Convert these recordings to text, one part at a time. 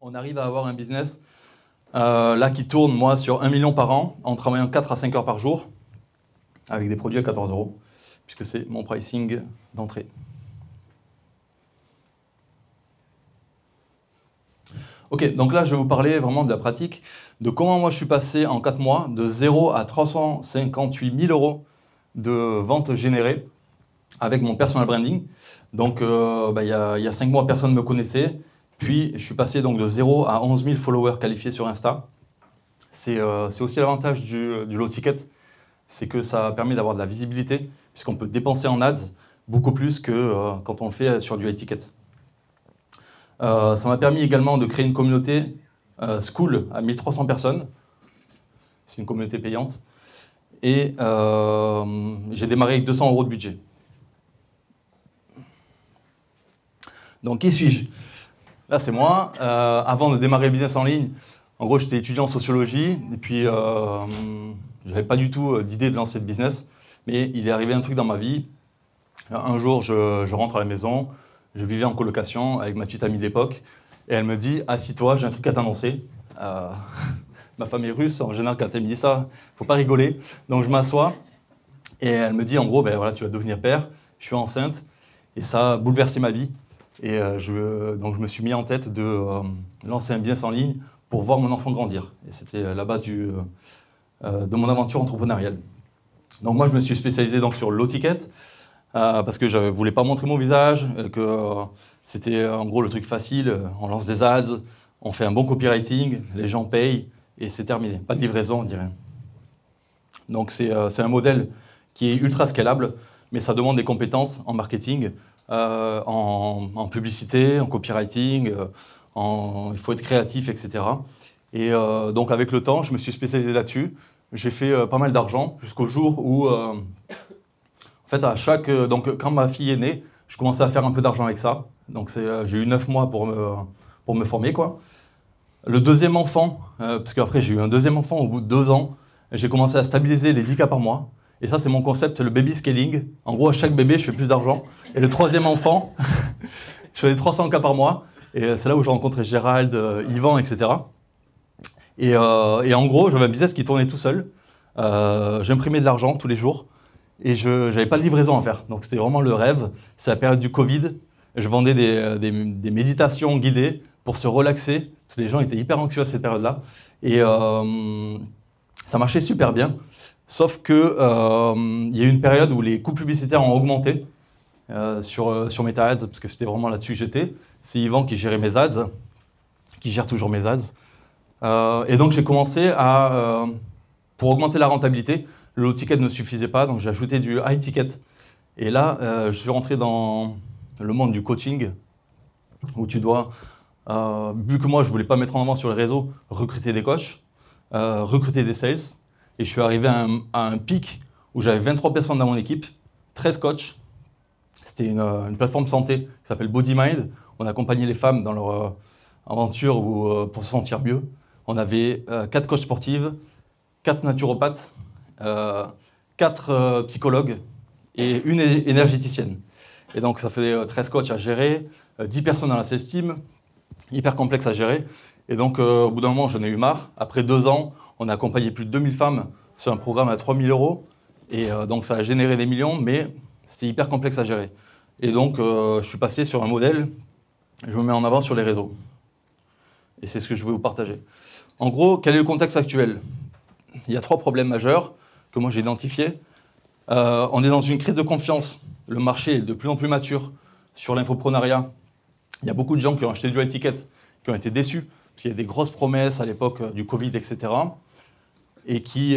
on arrive à avoir un business là qui tourne, moi, sur 1 million par an, en travaillant 4 à 5 heures par jour, avec des produits à 14 €, puisque c'est mon pricing d'entrée. Ok, donc là, je vais vous parler vraiment de la pratique, de comment moi je suis passé en 4 mois de 0 à 358 000 € de ventes générées avec mon personal branding. Donc, il y a 5 mois, personne ne me connaissait. Puis, je suis passé donc de 0 à 11 000 followers qualifiés sur Insta. C'est aussi l'avantage du low ticket, c'est que ça permet d'avoir de la visibilité, puisqu'on peut dépenser en ads beaucoup plus que quand on le fait sur du high ticket. Ça m'a permis également de créer une communauté School à 1300 personnes. C'est une communauté payante. Et j'ai démarré avec 200 € de budget. Donc, qui suis-je? Là, c'est moi. Avant de démarrer le business en ligne, en gros, j'étais étudiant en sociologie. Et puis, je n'avais pas du tout d'idée de lancer le business. Mais il est arrivé un truc dans ma vie. Un jour, je rentre à la maison. Je vivais en colocation avec ma petite amie de l'époque. Et elle me dit « Assis-toi, j'ai un truc à t'annoncer. » Ma femme est russe. En général, quand elle me dit ça, il ne faut pas rigoler. Donc, je m'assois. Et elle me dit, en gros, ben, voilà, tu vas devenir père. Je suis enceinte. Et ça a bouleversé ma vie. Et donc, je me suis mis en tête de lancer un business en ligne pour voir mon enfant grandir. Et c'était la base de mon aventure entrepreneuriale. Donc, moi, je me suis spécialisé donc, sur le low ticket parce que je ne voulais pas montrer mon visage, que c'était en gros le truc facile. On lance des ads, on fait un bon copywriting, les gens payent et c'est terminé. Pas de livraison, on dirait. Donc, c'est un modèle qui est ultra scalable, mais ça demande des compétences en marketing, en publicité, en copywriting, il faut être créatif, etc. Et donc avec le temps, je me suis spécialisé là-dessus. J'ai fait pas mal d'argent jusqu'au jour où, en fait, donc quand ma fille est née, je commençais à faire un peu d'argent avec ça. Donc j'ai eu 9 mois pour me former, quoi. Le deuxième enfant, parce qu'après j'ai eu un deuxième enfant au bout de 2 ans, j'ai commencé à stabiliser les 10 cas par mois. Et ça, c'est mon concept, le baby scaling. En gros, à chaque bébé, je fais plus d'argent. Et le troisième enfant, je faisais 300 cas par mois. Et c'est là où j'ai rencontré Gérald, Yvan, etc. Et en gros, j'avais un business qui tournait tout seul. J'imprimais de l'argent tous les jours. Et je n'avais pas de livraison à faire. Donc, c'était vraiment le rêve. C'est la période du Covid. Je vendais des méditations guidées pour se relaxer. Parce que les gens étaient hyper anxieux à cette période-là. Et ça marchait super bien. Sauf qu'il y a eu une période où les coûts publicitaires ont augmenté sur Meta Ads, parce que c'était vraiment là-dessus que j'étais. C'est Yvan qui gérait mes ads, qui gère toujours mes ads. Et donc j'ai commencé pour augmenter la rentabilité, le low ticket ne suffisait pas, donc j'ai ajouté du high ticket. Et là, je suis rentré dans le monde du coaching, où tu dois, vu que moi je ne voulais pas mettre en avant sur les réseaux, recruter des coachs, recruter des sales. Et je suis arrivé à un pic où j'avais 23 personnes dans mon équipe, 13 coachs. C'était une plateforme santé qui s'appelle BodyMind. On accompagnait les femmes dans leur aventure pour se sentir mieux. On avait 4 coachs sportives, 4 naturopathes, 4 psychologues et une énergéticienne. Et donc ça fait 13 coachs à gérer, 10 personnes dans la sales team, hyper complexe à gérer. Et donc au bout d'un moment, j'en ai eu marre. Après 2 ans, on a accompagné plus de 2000 femmes sur un programme à 3 000 €. Et donc, ça a généré des millions, mais c'est hyper complexe à gérer. Et donc, je suis passé sur un modèle, je me mets en avant sur les réseaux. Et c'est ce que je vais vous partager. En gros, quel est le contexte actuel? Il y a 3 problèmes majeurs que moi j'ai identifiés. On est dans une crise de confiance. Le marché est de plus en plus mature sur l'infoprenariat. Il y a beaucoup de gens qui ont acheté du high ticket, qui ont été déçus, parce qu'il y a des grosses promesses à l'époque du Covid, etc. Et qui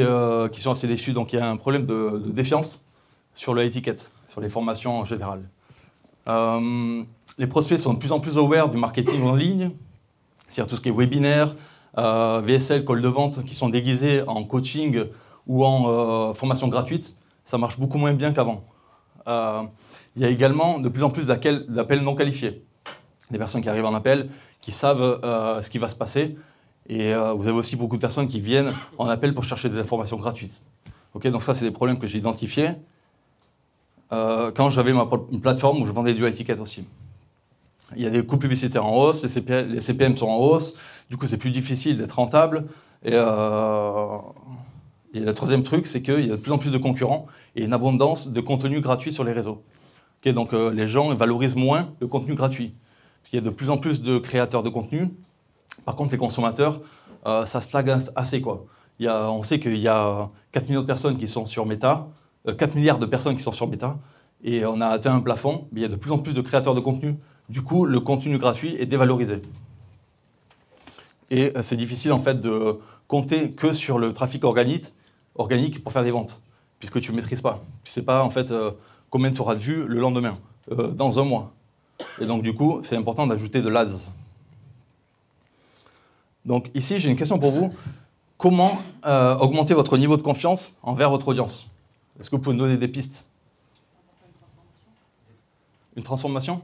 sont assez déçus. Donc il y a un problème de défiance sur le high ticket, sur les formations en général. Les prospects sont de plus en plus aware du marketing en ligne, c'est-à-dire tout ce qui est webinaire, VSL, call de vente, qui sont déguisés en coaching ou en formation gratuite. Ça marche beaucoup moins bien qu'avant. Il y a également de plus en plus d'appels non qualifiés. Des personnes qui arrivent en appel, qui savent ce qui va se passer. Et vous avez aussi beaucoup de personnes qui viennent en appel pour chercher des informations gratuites. Okay, donc ça, c'est des problèmes que j'ai identifiés quand j'avais une plateforme où je vendais du high ticket aussi. Il y a des coûts publicitaires en hausse, les CPM sont en hausse, du coup c'est plus difficile d'être rentable. Et le troisième truc, c'est qu'il y a de plus en plus de concurrents et une abondance de contenu gratuit sur les réseaux. Okay, donc les gens valorisent moins le contenu gratuit. Parce qu'il y a de plus en plus de créateurs de contenu. Par contre, les consommateurs, ça stagne assez, quoi. On sait qu'il y a 4 millions de personnes qui sont sur Meta, 4 milliards de personnes qui sont sur Meta, et on a atteint un plafond, mais il y a de plus en plus de créateurs de contenu. Du coup, le contenu gratuit est dévalorisé. Et c'est difficile en fait de compter que sur le trafic organique pour faire des ventes, puisque tu ne maîtrises pas. Tu ne sais pas en fait combien tu auras de vues le lendemain, dans un mois. Et donc du coup, c'est important d'ajouter de l'ADS. Donc ici, j'ai une question pour vous. Comment augmenter votre niveau de confiance envers votre audience? Est-ce que vous pouvez nous donner des pistes? Une transformation?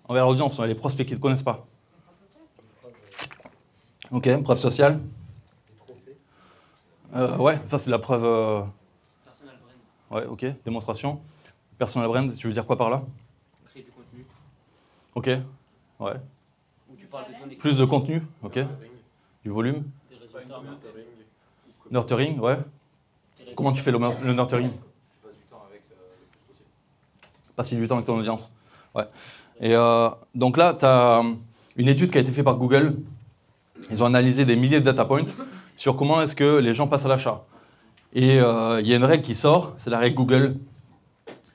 Envers l'audience, les prospects qui ne te connaissent pas. Ok, preuve sociale. Ouais, ça c'est la preuve. Personal brand. Ouais, ok, démonstration. Personal brand, tu veux dire quoi par là? Créer du contenu. Ok, ouais. Où tu parles de données. Plus de contenu, ok. Du volume. Des résultats. Nurturing, ouais. Comment tu fais le nurturing? Passer du temps avec ton audience. Ouais. Et donc là, tu as une étude qui a été faite par Google. Ils ont analysé des milliers de data points sur comment est-ce que les gens passent à l'achat. Et il y a une règle qui sort, c'est la règle Google.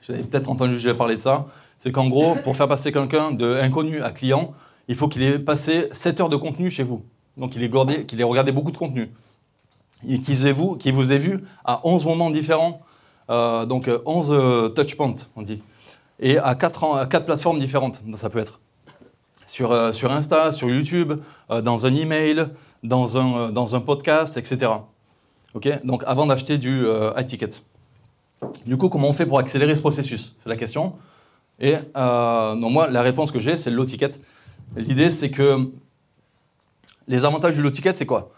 Vous avez peut-être entendu déjà parler de ça. C'est qu'en gros, pour faire passer quelqu'un de inconnu à client, il faut qu'il ait passé 7 heures de contenu chez vous. Donc qu'il ait regardé beaucoup de contenu. Et qu'il vous ait vu à 11 moments différents. Donc 11 touch points, on dit. Et à 4 plateformes différentes. Donc, ça peut être sur Insta, sur YouTube, dans un email, dans un podcast, etc. Okay, donc avant d'acheter du high ticket. Du coup, comment on fait pour accélérer ce processus? C'est la question. Et donc moi, la réponse que j'ai, c'est le low ticket. L'idée, c'est que les avantages du low ticket, c'est quoi?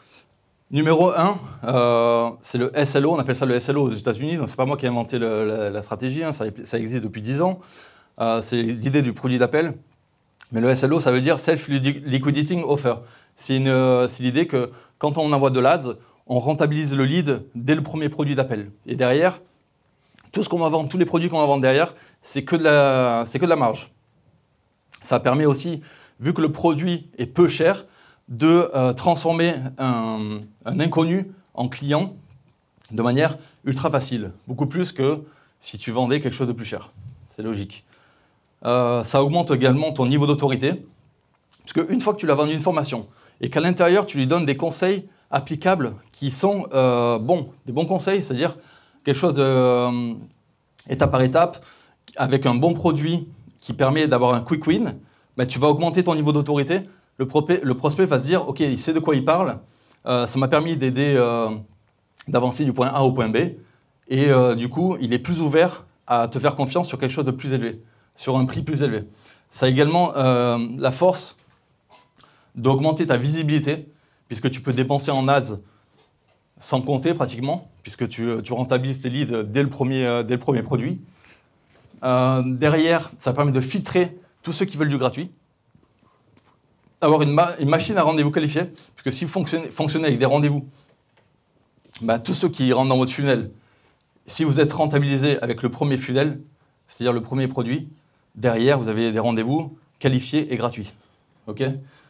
Numéro 1, c'est le SLO, on appelle ça le SLO aux États-Unis, donc c'est pas moi qui ai inventé la stratégie, hein, ça existe depuis 10 ans. C'est l'idée du produit d'appel. Mais le SLO, ça veut dire Self-Liquidating Offer. C'est l'idée que quand on envoie de l'ADS, on rentabilise le lead dès le premier produit d'appel. Et derrière, tout ce qu'on va vendre, tous les produits qu'on va vendre derrière, c'est que de la marge. Ça permet aussi, vu que le produit est peu cher, de transformer un inconnu en client de manière ultra facile. Beaucoup plus que si tu vendais quelque chose de plus cher. C'est logique. Ça augmente également ton niveau d'autorité. Parce qu'une fois que tu l'as vendu une formation et qu'à l'intérieur, tu lui donnes des conseils applicables qui sont des bons conseils, c'est-à-dire quelque chose étape par étape, avec un bon produit qui permet d'avoir un quick win, ben, tu vas augmenter ton niveau d'autorité. Le prospect va se dire, OK, il sait de quoi il parle, ça m'a permis d'aider, d'avancer du point A au point B, et du coup, il est plus ouvert à te faire confiance sur quelque chose de plus élevé, sur un prix plus élevé. Ça a également la force d'augmenter ta visibilité, puisque tu peux dépenser en ads sans compter pratiquement, puisque tu rentabilises tes leads dès le premier produit. Derrière, ça permet de filtrer tous ceux qui veulent du gratuit. Avoir une machine à rendez-vous qualifiée, parce que si vous fonctionnez avec des rendez-vous, bah, tous ceux qui rentrent dans votre funnel, si vous êtes rentabilisé avec le premier funnel, c'est-à-dire le premier produit, derrière, vous avez des rendez-vous qualifiés et gratuits. Okay,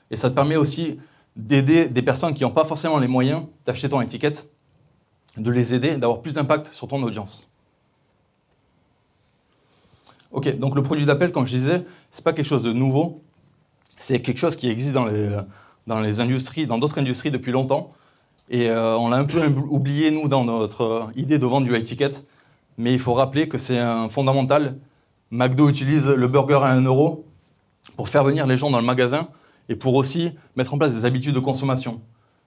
et ça te permet aussi d'aider des personnes qui n'ont pas forcément les moyens d'acheter ton étiquette, de les aider, d'avoir plus d'impact sur ton audience. Ok, donc le produit d'appel, comme je disais, ce n'est pas quelque chose de nouveau. C'est quelque chose qui existe dans les industries, dans d'autres industries depuis longtemps. Et on l'a un peu oublié, nous, dans notre idée de vendre du high ticket. Mais il faut rappeler que c'est un fondamental. McDo utilise le burger à 1 € pour faire venir les gens dans le magasin et pour aussi mettre en place des habitudes de consommation.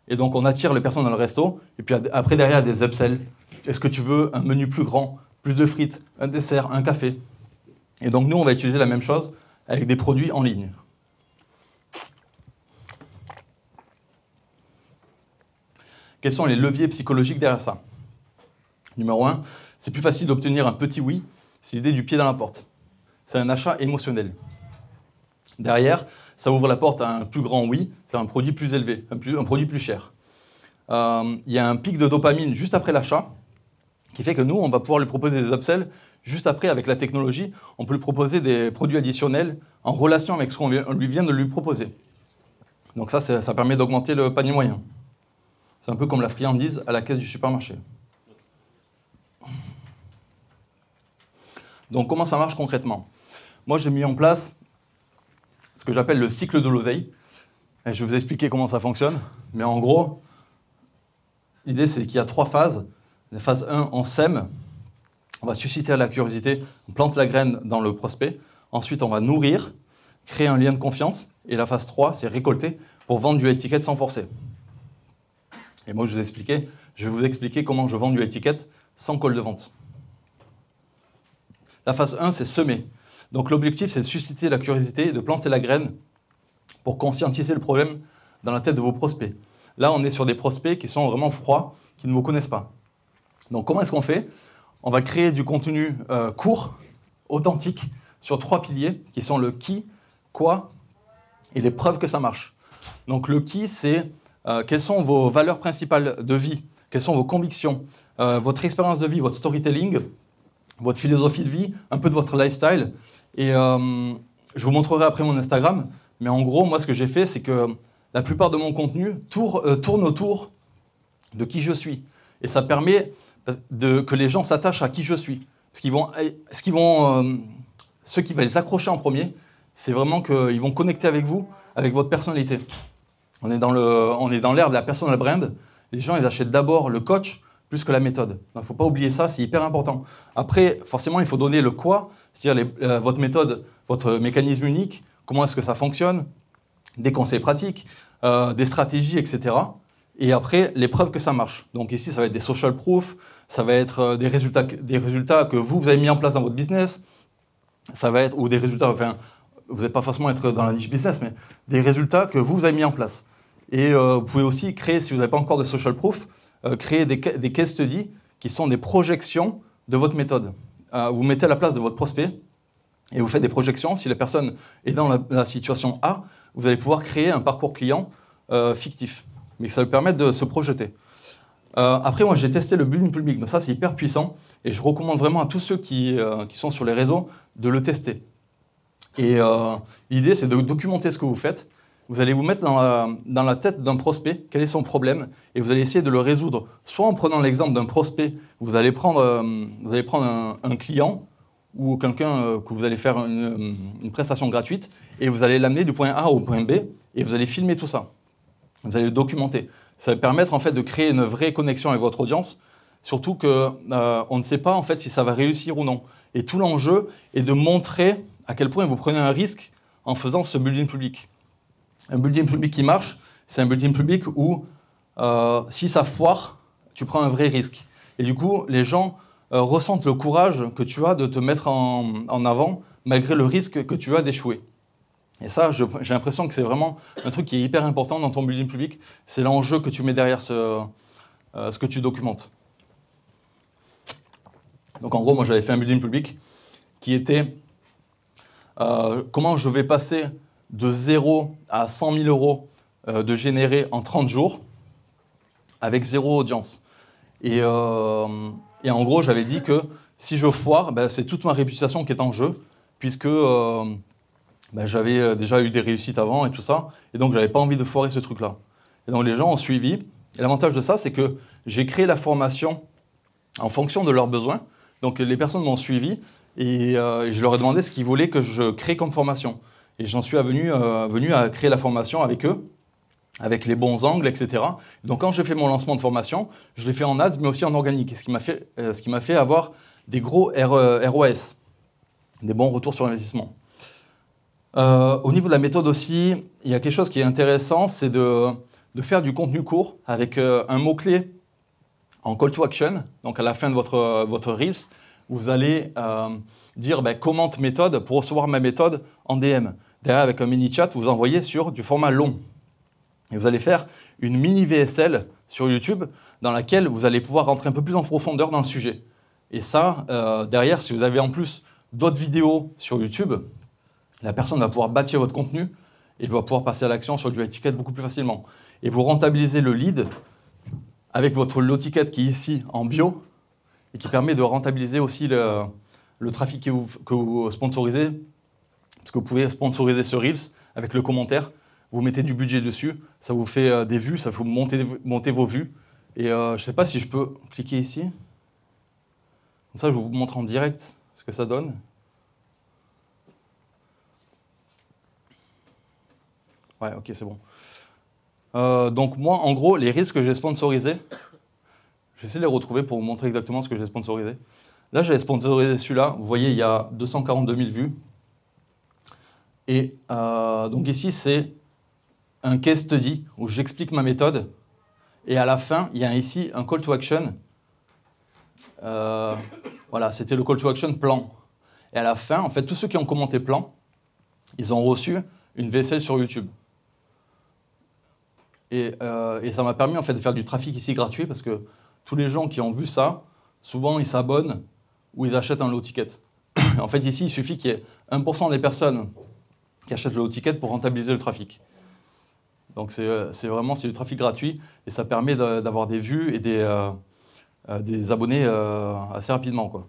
Et donc, on attire les personnes dans le resto. Et puis après, derrière, il y a des upsells. Est-ce que tu veux un menu plus grand, plus de frites, un dessert, un café? Et donc, nous, on va utiliser la même chose avec des produits en ligne. Quels sont les leviers psychologiques derrière ça? Numéro 1, c'est plus facile d'obtenir un petit oui. C'est l'idée du pied dans la porte. C'est un achat émotionnel. Derrière, ça ouvre la porte à un plus grand oui, c'est un produit plus élevé, un produit plus cher. Il y a un pic de dopamine juste après l'achat qui fait que nous, on va pouvoir lui proposer des upsells juste après avec la technologie. On peut lui proposer des produits additionnels en relation avec ce qu'on lui vient de lui proposer. Donc ça permet d'augmenter le panier moyen. C'est un peu comme la friandise à la caisse du supermarché. Donc comment ça marche concrètement? Moi, j'ai mis en place ce que j'appelle le cycle de l'oseille. Et je vais vous expliquer comment ça fonctionne. Mais en gros, l'idée, c'est qu'il y a 3 phases. La phase 1, on sème. On va susciter la curiosité. On plante la graine dans le prospect. Ensuite, on va nourrir, créer un lien de confiance. Et la phase 3, c'est récolter pour vendre du high ticket sans forcer. Et moi, je vais vous expliquer comment je vends du high ticket sans call de vente. La phase 1, c'est semer. Donc l'objectif, c'est de susciter la curiosité, de planter la graine pour conscientiser le problème dans la tête de vos prospects. Là, on est sur des prospects qui sont vraiment froids, qui ne vous connaissent pas. Donc comment est-ce qu'on fait? On va créer du contenu court, authentique, sur 3 piliers, qui sont le qui, quoi et les preuves que ça marche. Donc le qui, c'est quelles sont vos valeurs principales de vie, quelles sont vos convictions, votre expérience de vie, votre storytelling, votre philosophie de vie, un peu de votre lifestyle. Et je vous montrerai après mon Instagram. Mais en gros, moi, ce que j'ai fait, c'est que la plupart de mon contenu tourne autour de qui je suis. Et ça permet que les gens s'attachent à qui je suis. Parce ceux qui vont les accrocher en premier, c'est vraiment qu'ils vont connecter avec vous, avec votre personnalité. On est dans l'ère de la personal brand. Les gens, ils achètent d'abord le coach plus que la méthode. Il ne faut pas oublier ça, c'est hyper important. Après, forcément, il faut donner le quoi, c'est-à-dire votre méthode, votre mécanisme unique, comment est-ce que ça fonctionne, des conseils pratiques, des stratégies, etc. Et après, les preuves que ça marche. Donc ici, ça va être des social proof, ça va être des résultats que vous avez mis en place dans votre business, ça va être, ou des résultats, enfin, vous n'allez pas forcément être dans la niche business, mais des résultats que vous avez mis en place. Et vous pouvez aussi créer, si vous n'avez pas encore de social proof, créer des case studies qui sont des projections de votre méthode. Vous mettez à la place de votre prospect et vous faites des projections. Si la personne est dans la situation A, vous allez pouvoir créer un parcours client fictif. Mais ça va permettre de se projeter. Après, moi, j'ai testé le building public. Donc ça, c'est hyper puissant. Et je recommande vraiment à tous ceux qui sont sur les réseaux de le tester. Et l'idée, c'est de documenter ce que vous faites. Vous allez vous mettre dans la tête d'un prospect, quel est son problème, et vous allez essayer de le résoudre. Soit en prenant l'exemple d'un prospect, vous allez prendre un client ou quelqu'un que vous allez faire une prestation gratuite, et vous allez l'amener du point A au point B, et vous allez filmer tout ça. Vous allez le documenter. Ça va permettre en fait de créer une vraie connexion avec votre audience, surtout qu'on ne sait pas en fait si ça va réussir ou non. Et tout l'enjeu est de montrer à quel point vous prenez un risque en faisant ce building public. Un building public qui marche, c'est un building public où si ça foire, tu prends un vrai risque. Et du coup, les gens ressentent le courage que tu as de te mettre en avant malgré le risque que tu as d'échouer. Et ça, j'ai l'impression que c'est vraiment un truc qui est hyper important dans ton building public. C'est l'enjeu que tu mets derrière ce que tu documentes. Donc en gros, moi j'avais fait un building public qui était comment je vais passer de 0 à 100 000 euros de générer en 30 jours avec 0 audience. Et en gros, j'avais dit que si je foire, c'est toute ma réputation qui est en jeu, puisque j'avais déjà eu des réussites avant et tout ça, et donc je n'avais pas envie de foirer ce truc-là. Et donc les gens ont suivi. Et l'avantage de ça, c'est que j'ai créé la formation en fonction de leurs besoins. Donc les personnes m'ont suivi et je leur ai demandé ce qu'ils voulaient que je crée comme formation. Et j'en suis venu à créer la formation avec eux, avec les bons angles, etc. Donc quand j'ai fait mon lancement de formation, je l'ai fait en ads, mais aussi en organique, ce qui m'a fait avoir des gros ROAS, des bons retours sur investissement. Au niveau de la méthode aussi, il y a quelque chose qui est intéressant, c'est de faire du contenu court avec un mot-clé en call to action. Donc à la fin de votre Reels, vous allez dire commente méthode pour recevoir ma méthode en DM. Derrière, avec un mini chat, vous envoyez sur du format long. Et vous allez faire une mini VSL sur YouTube dans laquelle vous allez pouvoir rentrer un peu plus en profondeur dans le sujet. Et ça, derrière, si vous avez en plus d'autres vidéos sur YouTube, la personne va pouvoir bâtir votre contenu et va pouvoir passer à l'action sur du high ticket beaucoup plus facilement. Et vous rentabilisez le lead avec votre low ticket qui est ici en bio et qui permet de rentabiliser aussi le trafic que vous sponsorisez. Parce que vous pouvez sponsoriser ce Reels avec le commentaire, vous mettez du budget dessus, ça vous fait des vues, ça vous monter vos vues. Et je ne sais pas si je peux cliquer ici. Comme ça, je vous montre en direct ce que ça donne. Ouais, ok, c'est bon. Donc moi, en gros, les Reels que j'ai sponsorisés, je vais essayer de les retrouver pour vous montrer exactement ce que j'ai sponsorisé. Là, j'avais sponsorisé celui-là. Vous voyez, il y a 242 000 vues. Et donc ici, c'est un case study où j'explique ma méthode. Et à la fin, il y a ici un call to action. Voilà, c'était le call to action plan. Et à la fin, en fait, tous ceux qui ont commenté plan, ils ont reçu une vaisselle sur YouTube. Et ça m'a permis en fait de faire du trafic ici gratuit parce que tous les gens qui ont vu ça, souvent ils s'abonnent ou ils achètent un low ticket. En fait, ici, il suffit qu'il y ait 1% des personnes qui achètent le low ticket pour rentabiliser le trafic. Donc c'est vraiment du trafic gratuit et ça permet d'avoir des vues et des abonnés assez rapidement, quoi.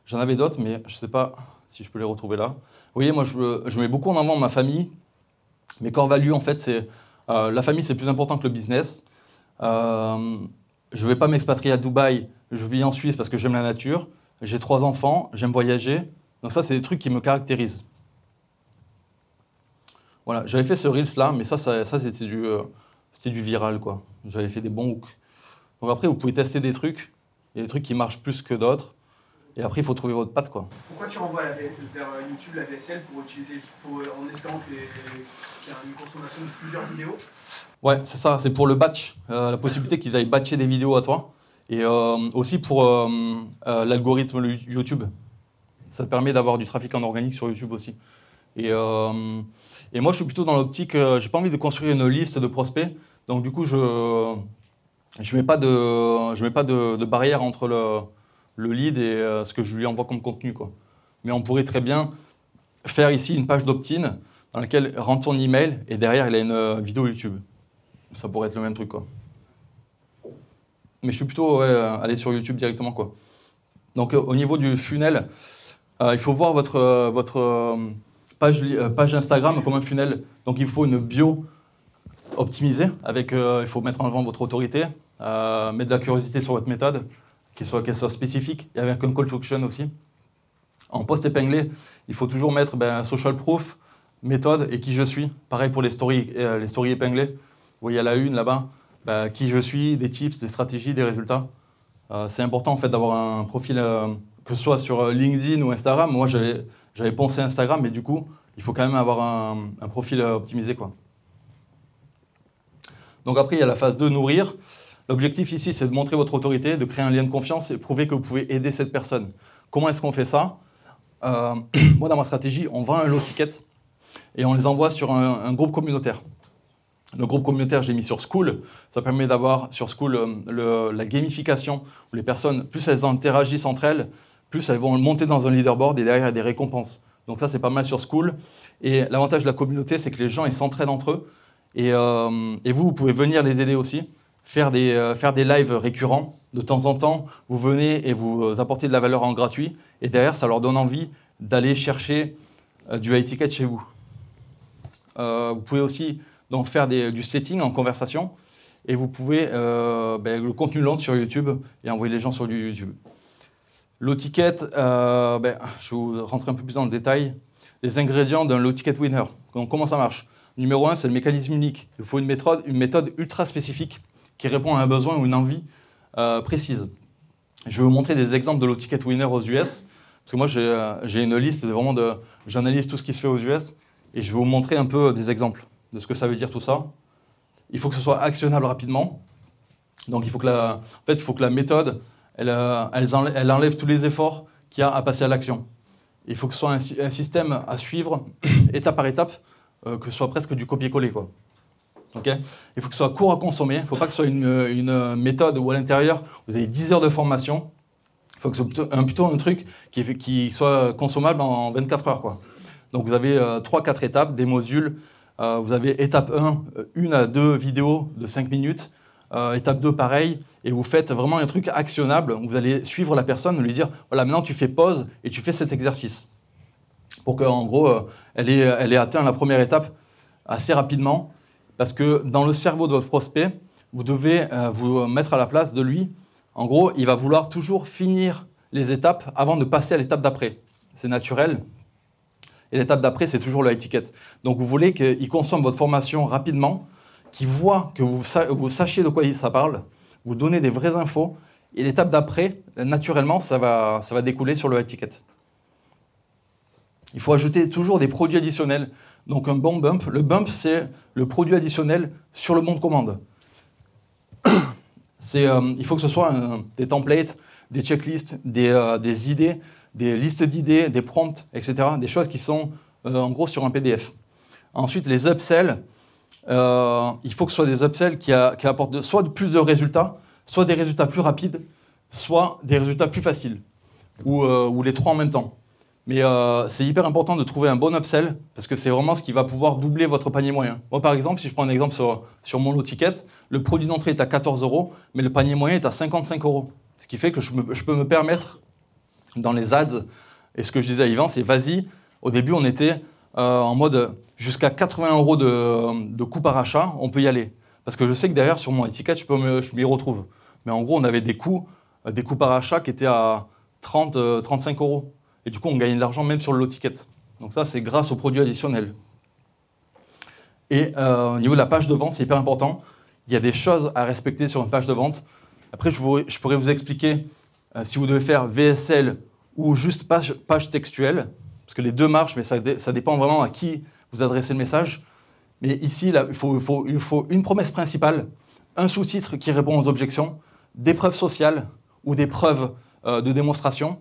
J'en avais d'autres, mais je ne sais pas si je peux les retrouver là. Vous voyez, moi je mets beaucoup en avant ma famille. Mes core values, en fait, c'est la famille, c'est plus important que le business. Je ne vais pas m'expatrier à Dubaï, je vis en Suisse parce que j'aime la nature. J'ai 3 enfants, j'aime voyager. Donc ça, c'est des trucs qui me caractérisent. Voilà, j'avais fait ce Reels là, mais ça c'était du viral, quoi. J'avais fait des bons hooks. Donc après, vous pouvez tester des trucs. Il y a des trucs qui marchent plus que d'autres. Et après, il faut trouver votre patte, quoi. Pourquoi tu renvoies vers YouTube la DSL pour utiliser, en espérant qu'il y ait une consommation de plusieurs vidéos? Ouais, c'est ça, c'est pour le batch. La possibilité qu'ils aillent batcher des vidéos à toi. Et aussi pour l'algorithme YouTube. Ça te permet d'avoir du trafic en organique sur YouTube aussi. Et moi, je suis plutôt dans l'optique, j'ai pas envie de construire une liste de prospects. Donc du coup, je mets pas de barrière entre le lead et ce que je lui envoie comme contenu, quoi. Mais on pourrait très bien faire ici une page d'opt-in dans laquelle il rentre son email et derrière, il a une vidéo YouTube. Ça pourrait être le même truc, quoi. Mais je suis plutôt aller sur YouTube directement, quoi. Donc au niveau du funnel, il faut voir votre page Instagram comme un funnel. Donc il faut une bio optimisée, il faut mettre en avant votre autorité, mettre de la curiosité sur votre méthode, qu'elle soit spécifique, et avec un call to action aussi. En post épinglé, il faut toujours mettre social proof, méthode et qui je suis. Pareil pour les stories épinglées. Vous voyez à la une là-bas, qui je suis, des tips, des stratégies, des résultats. C'est important en fait d'avoir un profil, que ce soit sur LinkedIn ou Instagram. Moi j'avais pensé Instagram, mais du coup, il faut quand même avoir un profil optimisé, quoi. Donc après, il y a la phase 2, nourrir. L'objectif ici, c'est de montrer votre autorité, de créer un lien de confiance et prouver que vous pouvez aider cette personne. Comment est-ce qu'on fait ça? Moi, dans ma stratégie, on vend un low ticket et on les envoie sur un groupe communautaire. Le groupe communautaire, je l'ai mis sur School. Ça permet d'avoir sur School la gamification, où les personnes, plus elles interagissent entre elles, plus elles vont monter dans un leaderboard et derrière, il y a des récompenses. Donc ça, c'est pas mal sur School. Et l'avantage de la communauté, c'est que les gens, ils s'entraident entre eux. Et vous pouvez venir les aider aussi, faire des lives récurrents. De temps en temps, vous venez et vous apportez de la valeur en gratuit. Et derrière, ça leur donne envie d'aller chercher du high ticket chez vous. Vous pouvez aussi donc, faire du setting en conversation. Et vous pouvez le contenu lent sur YouTube et envoyer les gens sur du YouTube. Low ticket, je vais vous rentrer un peu plus dans le détail. Les ingrédients d'un low ticket winner. Donc, comment ça marche? Numéro 1, c'est le mécanisme unique. Il faut une méthode ultra spécifique qui répond à un besoin ou une envie précise. Je vais vous montrer des exemples de low ticket winner aux US. Parce que moi, j'ai une liste j'analyse tout ce qui se fait aux US. Et je vais vous montrer un peu des exemples de ce que ça veut dire tout ça. Il faut que ce soit actionnable rapidement. Donc il faut que la méthode, elle enlève tous les efforts qu'il y a à passer à l'action. Il faut que ce soit un système à suivre étape par étape, que ce soit presque du copier-coller, quoi. Okay. Il faut que ce soit court à consommer. Il ne faut pas que ce soit une méthode où à l'intérieur, vous avez 10 heures de formation. Il faut que ce soit plutôt un truc qui soit consommable en 24 heures, quoi. Donc vous avez 3-4 étapes, des modules. Vous avez étape 1, 1 à 2 vidéos de 5 minutes. Étape 2, pareil. Et vous faites vraiment un truc actionnable. Vous allez suivre la personne, lui dire, voilà, maintenant tu fais pause et tu fais cet exercice. Pour qu'en gros, elle ait atteint la première étape assez rapidement. Parce que dans le cerveau de votre prospect, vous devez vous mettre à la place de lui. En gros, il va vouloir toujours finir les étapes avant de passer à l'étape d'après. C'est naturel. Et l'étape d'après, c'est toujours la étiquette. Donc, vous voulez qu'il consomme votre formation rapidement, qu'il voit que vous sachiez de quoi ça parle, vous donnez des vraies infos. Et l'étape d'après, naturellement, ça va découler sur le étiquette. Il faut ajouter toujours des produits additionnels. Donc, un bon bump. Le bump, c'est le produit additionnel sur le bon de commande. Il faut que ce soit des templates, des checklists, des idées, des listes d'idées, des prompts, etc. Des choses qui sont en gros sur un PDF. Ensuite, les upsells, il faut que ce soit des upsells qui apportent soit plus de résultats, soit des résultats plus rapides, soit des résultats plus faciles, ou les trois en même temps. Mais c'est hyper important de trouver un bon upsell, parce que c'est vraiment ce qui va pouvoir doubler votre panier moyen. Moi, par exemple, si je prends un exemple sur mon lot ticket, le produit d'entrée est à 14 €, mais le panier moyen est à 55 €. Ce qui fait que je peux me permettre, dans les ads, et ce que je disais à Yvan, c'est vas-y, au début, on était en mode jusqu'à 80 € de coût par achat, on peut y aller. Parce que je sais que derrière, sur mon étiquette, je m'y retrouve. Mais en gros, on avait des coûts par achat qui étaient à 35 €. Et du coup, on gagne de l'argent même sur le lot ticket. Donc ça, c'est grâce aux produits additionnels. Et au niveau de la page de vente, c'est hyper important. Il y a des choses à respecter sur une page de vente. Après, je pourrais vous expliquer si vous devez faire VSL ou juste page textuelle, parce que les deux marchent, mais ça dépend vraiment à qui vous adressez le message. Mais ici, là, il faut une promesse principale, un sous-titre qui répond aux objections, des preuves sociales ou des preuves de démonstration.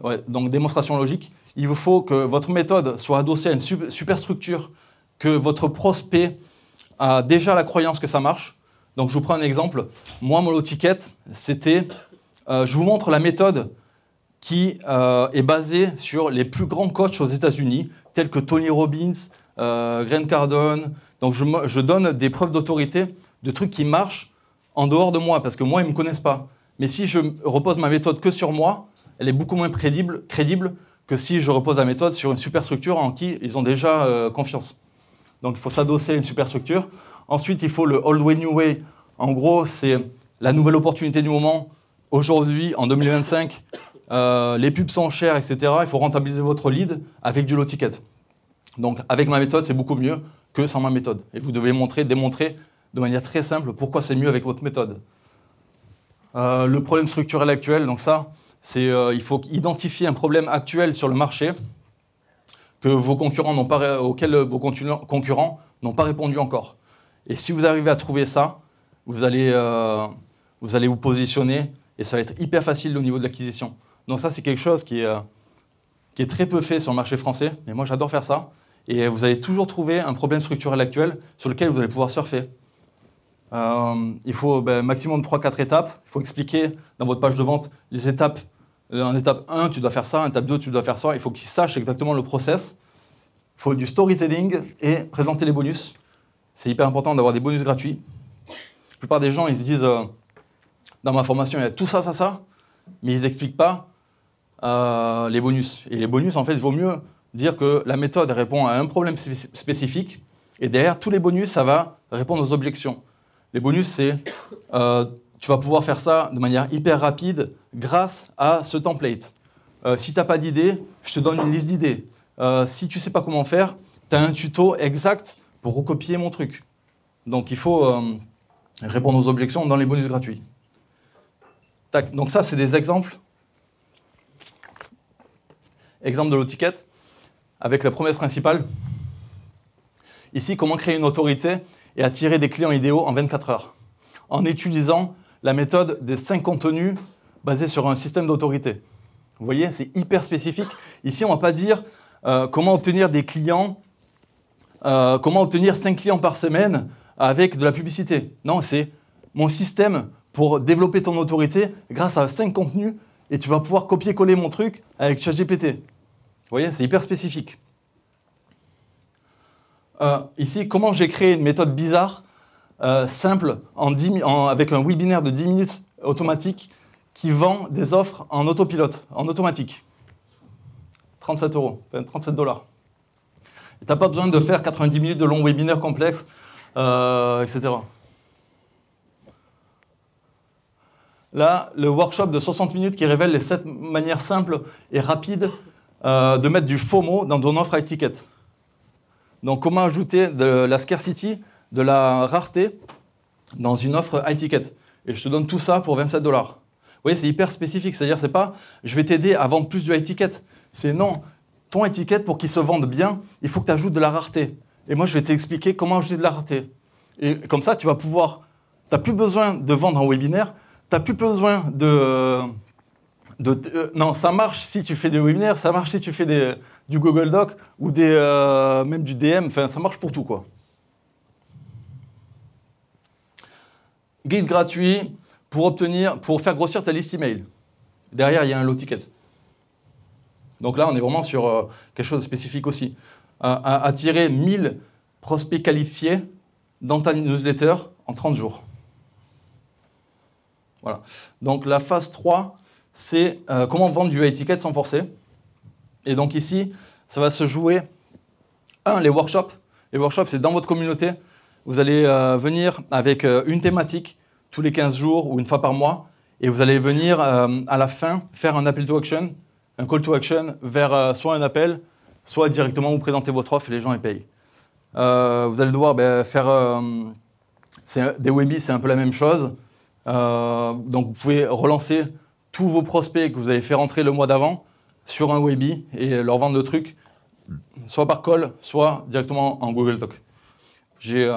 Ouais, donc démonstration logique. Il vous faut que votre méthode soit adossée à une superstructure, que votre prospect a déjà la croyance que ça marche. Donc je vous prends un exemple. Moi, mon lot ticket, c'était, je vous montre la méthode qui est basée sur les plus grands coachs aux États-Unis, tels que Tony Robbins, Grant Cardone. Donc je donne des preuves d'autorité, de trucs qui marchent en dehors de moi, parce que moi, ils ne me connaissent pas. Mais si je repose ma méthode que sur moi, elle est beaucoup moins crédible que si je repose la méthode sur une superstructure en qui ils ont déjà confiance. Donc il faut s'adosser à une superstructure. Ensuite, il faut le old way, new way. En gros, c'est la nouvelle opportunité du moment. Aujourd'hui, en 2025, les pubs sont chères, etc. Il faut rentabiliser votre lead avec du lot ticket. Donc avec ma méthode, c'est beaucoup mieux que sans ma méthode. Et vous devez démontrer de manière très simple pourquoi c'est mieux avec votre méthode. Le problème structurel actuel, donc ça, c'est il faut identifier un problème actuel sur le marché auquel vos concurrents n'ont pas répondu encore. Et si vous arrivez à trouver ça, vous allez vous positionner et ça va être hyper facile au niveau de l'acquisition. Donc ça, c'est quelque chose qui est très peu fait sur le marché français, mais moi j'adore faire ça. Et vous allez toujours trouver un problème structurel actuel sur lequel vous allez pouvoir surfer. Il faut maximum 3-4 étapes. Il faut expliquer dans votre page de vente les étapes. En étape 1, tu dois faire ça. En étape 2, tu dois faire ça. Il faut qu'ils sachent exactement le process. Il faut du storytelling et présenter les bonus. C'est hyper important d'avoir des bonus gratuits. La plupart des gens, ils se disent dans ma formation, il y a tout ça, ça, ça, mais ils n'expliquent pas les bonus. Et les bonus, en fait, il vaut mieux dire que la méthode répond à un problème spécifique et derrière, tous les bonus, ça va répondre aux objections. Les bonus, c'est tu vas pouvoir faire ça de manière hyper rapide grâce à ce template. Si tu n'as pas d'idée, je te donne une liste d'idées. Si tu ne sais pas comment faire, tu as un tuto exact pour recopier mon truc. Donc, il faut répondre aux objections dans les bonus gratuits. Tac. Donc ça, c'est des exemples. Exemple de lot ticket avec la promesse principale. Ici, comment créer une autorité et attirer des clients idéaux en 24 heures en utilisant la méthode des 5 contenus basés sur un système d'autorité. Vous voyez, c'est hyper spécifique. Ici, on ne va pas dire comment obtenir des clients, comment obtenir 5 clients par semaine avec de la publicité. Non, c'est mon système pour développer ton autorité grâce à 5 contenus et tu vas pouvoir copier-coller mon truc avec ChatGPT. Vous voyez, c'est hyper spécifique. Ici, comment j'ai créé une méthode bizarre, simple, avec un webinaire de 10 minutes automatique qui vend des offres en autopilote, en automatique. 37 €, enfin 37 $. Tu n'as pas besoin de faire 90 minutes de longs webinaires complexes, etc. Là, le workshop de 60 minutes qui révèle les 7 manières simples et rapides de mettre du FOMO dans ton offre high ticket. Donc, comment ajouter de la scarcity, de la rareté dans une offre high ticket. Et je te donne tout ça pour 27 $. Vous voyez, c'est hyper spécifique. C'est-à-dire, c'est pas je vais t'aider à vendre plus de high ticket. C'est non, ton high ticket, pour qu'il se vende bien, il faut que tu ajoutes de la rareté. Et moi, je vais t'expliquer comment ajouter de la rareté. Et comme ça, tu vas pouvoir. Tu n'as plus besoin de vendre un webinaire. Tu n'as plus besoin non, ça marche si tu fais des webinaires, ça marche si tu fais du Google Doc ou même du DM, enfin, ça marche pour tout, quoi. Guide gratuit pour faire grossir ta liste email. Derrière, il y a un low ticket. Donc là, on est vraiment sur quelque chose de spécifique aussi. Attirer 1000 prospects qualifiés dans ta newsletter en 30 jours. Voilà. Donc la phase 3, c'est comment vendre du high ticket sans forcer. Et donc ici, ça va se jouer, les workshops. Les workshops, c'est dans votre communauté. Vous allez venir avec une thématique tous les 15 jours ou une fois par mois. Et vous allez venir à la fin faire un appel to action, un call to action vers soit un appel, soit directement vous présenter votre offre et les gens y payent. Vous allez devoir faire des webis, c'est un peu la même chose. Donc vous pouvez relancer tous vos prospects que vous avez fait rentrer le mois d'avant sur un Webi et leur vendre le truc, soit par call, soit directement en Google Doc. Je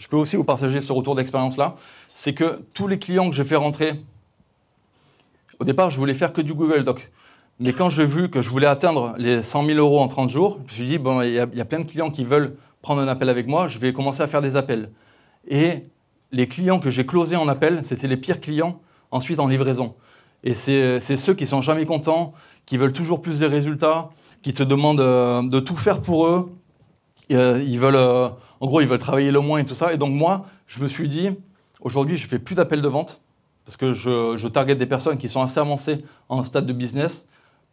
peux aussi vous partager ce retour d'expérience-là. C'est que tous les clients que j'ai fait rentrer, au départ, je voulais faire que du Google Doc. Mais quand j'ai vu que je voulais atteindre les 100 000 € en 30 jours, je me suis dit, bon, il y a plein de clients qui veulent prendre un appel avec moi, je vais commencer à faire des appels. Et les clients que j'ai closés en appel, c'était les pires clients, ensuite en livraison. Et c'est ceux qui sont jamais contents, qui veulent toujours plus de résultats, qui te demandent de tout faire pour eux. Ils veulent, en gros, ils veulent travailler le moins et tout ça. Et donc moi, je me suis dit, aujourd'hui, je ne fais plus d'appels de vente parce que je target des personnes qui sont assez avancées en stade de business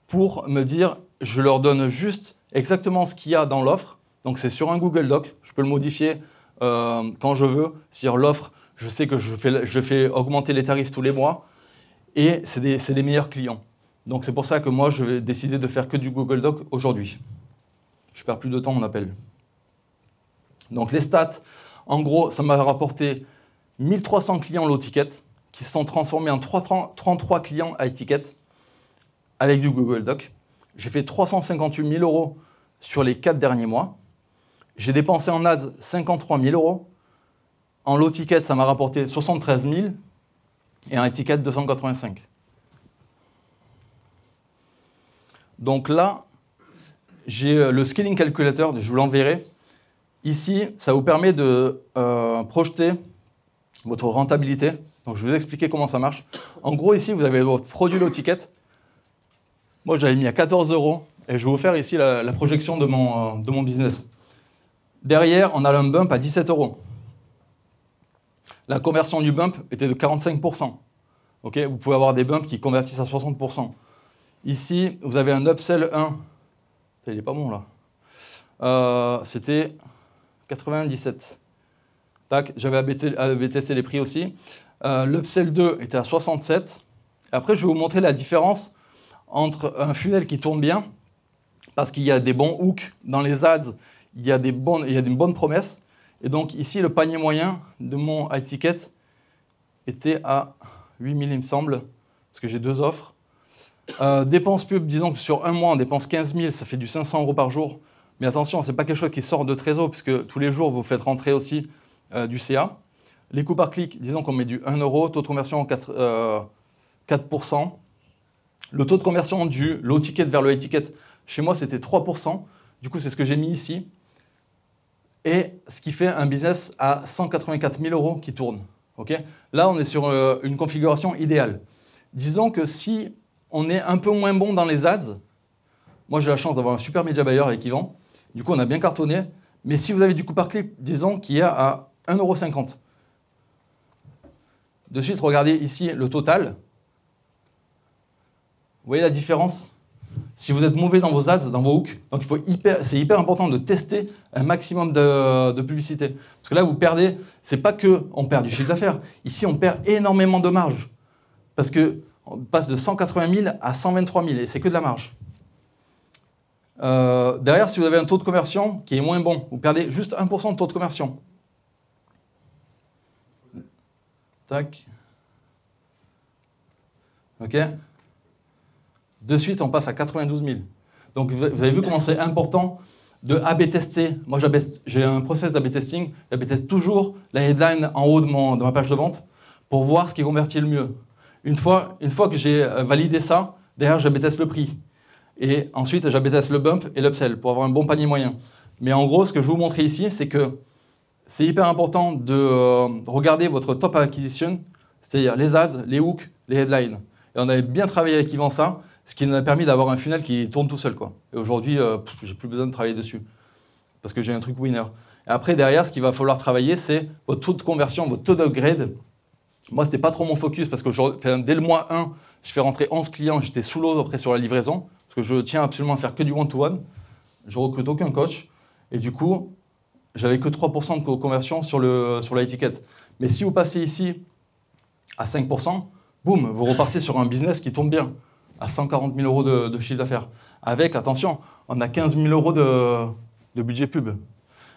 pour me dire, je leur donne juste exactement ce qu'il y a dans l'offre. Donc c'est sur un Google Doc, je peux le modifier quand je veux. C'est-à-dire l'offre, je sais que je fais augmenter les tarifs tous les mois et c'est les meilleurs clients. Donc c'est pour ça que moi, je vais décider de faire que du Google Doc aujourd'hui. Je perds plus de temps en appel. Donc les stats, en gros, ça m'a rapporté 1300 clients low ticket qui se sont transformés en 33 clients high ticket avec du Google Doc. J'ai fait 358 000 € sur les 4 derniers mois. J'ai dépensé en ads 53 000 €. En low ticket, ça m'a rapporté 73 000 et en high ticket 285. Donc là, j'ai le scaling calculator, je vous l'enverrai. Ici, ça vous permet de projeter votre rentabilité. Donc, je vais vous expliquer comment ça marche. En gros, ici, vous avez votre produit low ticket. Moi, j'avais mis à 14 € et je vais vous faire ici la projection de mon business. Derrière, on a un bump à 17 €. La conversion du bump était de 45%. Okay, vous pouvez avoir des bumps qui convertissent à 60%. Ici, vous avez un upsell 1. Il n'est pas bon là. C'était 97. Tac, j'avais AB testé les prix aussi. L'upsell 2 était à 67. Après, je vais vous montrer la différence entre un funnel qui tourne bien, parce qu'il y a des bons hooks dans les ads, il y a des bonnes promesses. Et donc ici, le panier moyen de mon high ticket était à 8 000, il me semble, parce que j'ai 2 offres. Dépenses pub, disons que sur un mois, on dépense 15 000, ça fait du 500 € par jour. Mais attention, ce n'est pas quelque chose qui sort de Trésor, puisque tous les jours, vous faites rentrer aussi du CA. Les coûts par clic, disons qu'on met du 1 €, taux de conversion 4%. Le taux de conversion du low ticket vers le high ticket, chez moi, c'était 3%. Du coup, c'est ce que j'ai mis ici. Et ce qui fait un business à 184 000 € qui tourne. Okay, là, on est sur une configuration idéale. Disons que si on est un peu moins bon dans les ads, moi, j'ai la chance d'avoir un super média buyer avec Yvan. Du coup, on a bien cartonné. Mais si vous avez du coût par clic, disons qu'il est à 1,50 €. De suite, regardez ici le total. Vous voyez la différence? Si vous êtes mauvais dans vos ads, dans vos hooks, donc c'est hyper important de tester un maximum de publicité. Parce que là, vous perdez, c'est pas que on perd du chiffre d'affaires. Ici, on perd énormément de marge. Parce qu'on passe de 180 000 à 123 000 et c'est que de la marge. Derrière, si vous avez un taux de conversion qui est moins bon, vous perdez juste 1% de taux de conversion. Tac. OK. De suite, on passe à 92 000. Donc, vous avez vu comment c'est important de A/B tester. Moi, j'ai un process d'A/B testing. J'A/B teste toujours la headline en haut de ma page de vente pour voir ce qui convertit le mieux. Une fois que j'ai validé ça, derrière, j'A/B teste le prix. Et ensuite, j'A/B teste le bump et l'upsell pour avoir un bon panier moyen. Mais en gros, ce que je vais vous montrer ici, c'est que c'est hyper important de regarder votre top acquisition, c'est-à-dire les ads, les hooks, les headlines. Et on avait bien travaillé avec Yvan ça, ce qui nous a permis d'avoir un funnel qui tourne tout seul, quoi. Et aujourd'hui, j'ai plus besoin de travailler dessus, parce que j'ai un truc winner. Et après, derrière, ce qu'il va falloir travailler, c'est votre taux de conversion, votre taux d'upgrade. Moi, ce n'était pas trop mon focus, parce que dès le mois 1, je fais rentrer 11 clients, j'étais sous l'eau après sur la livraison, parce que je tiens absolument à faire que du one-to-one. Je ne recrute aucun coach. Et du coup, j'avais que 3% de conversion sur la étiquette. Mais si vous passez ici à 5%, boum, vous repartez sur un business qui tombe bien, à 140 000 € de chiffre d'affaires. Avec, attention, on a 15 000 € de budget pub.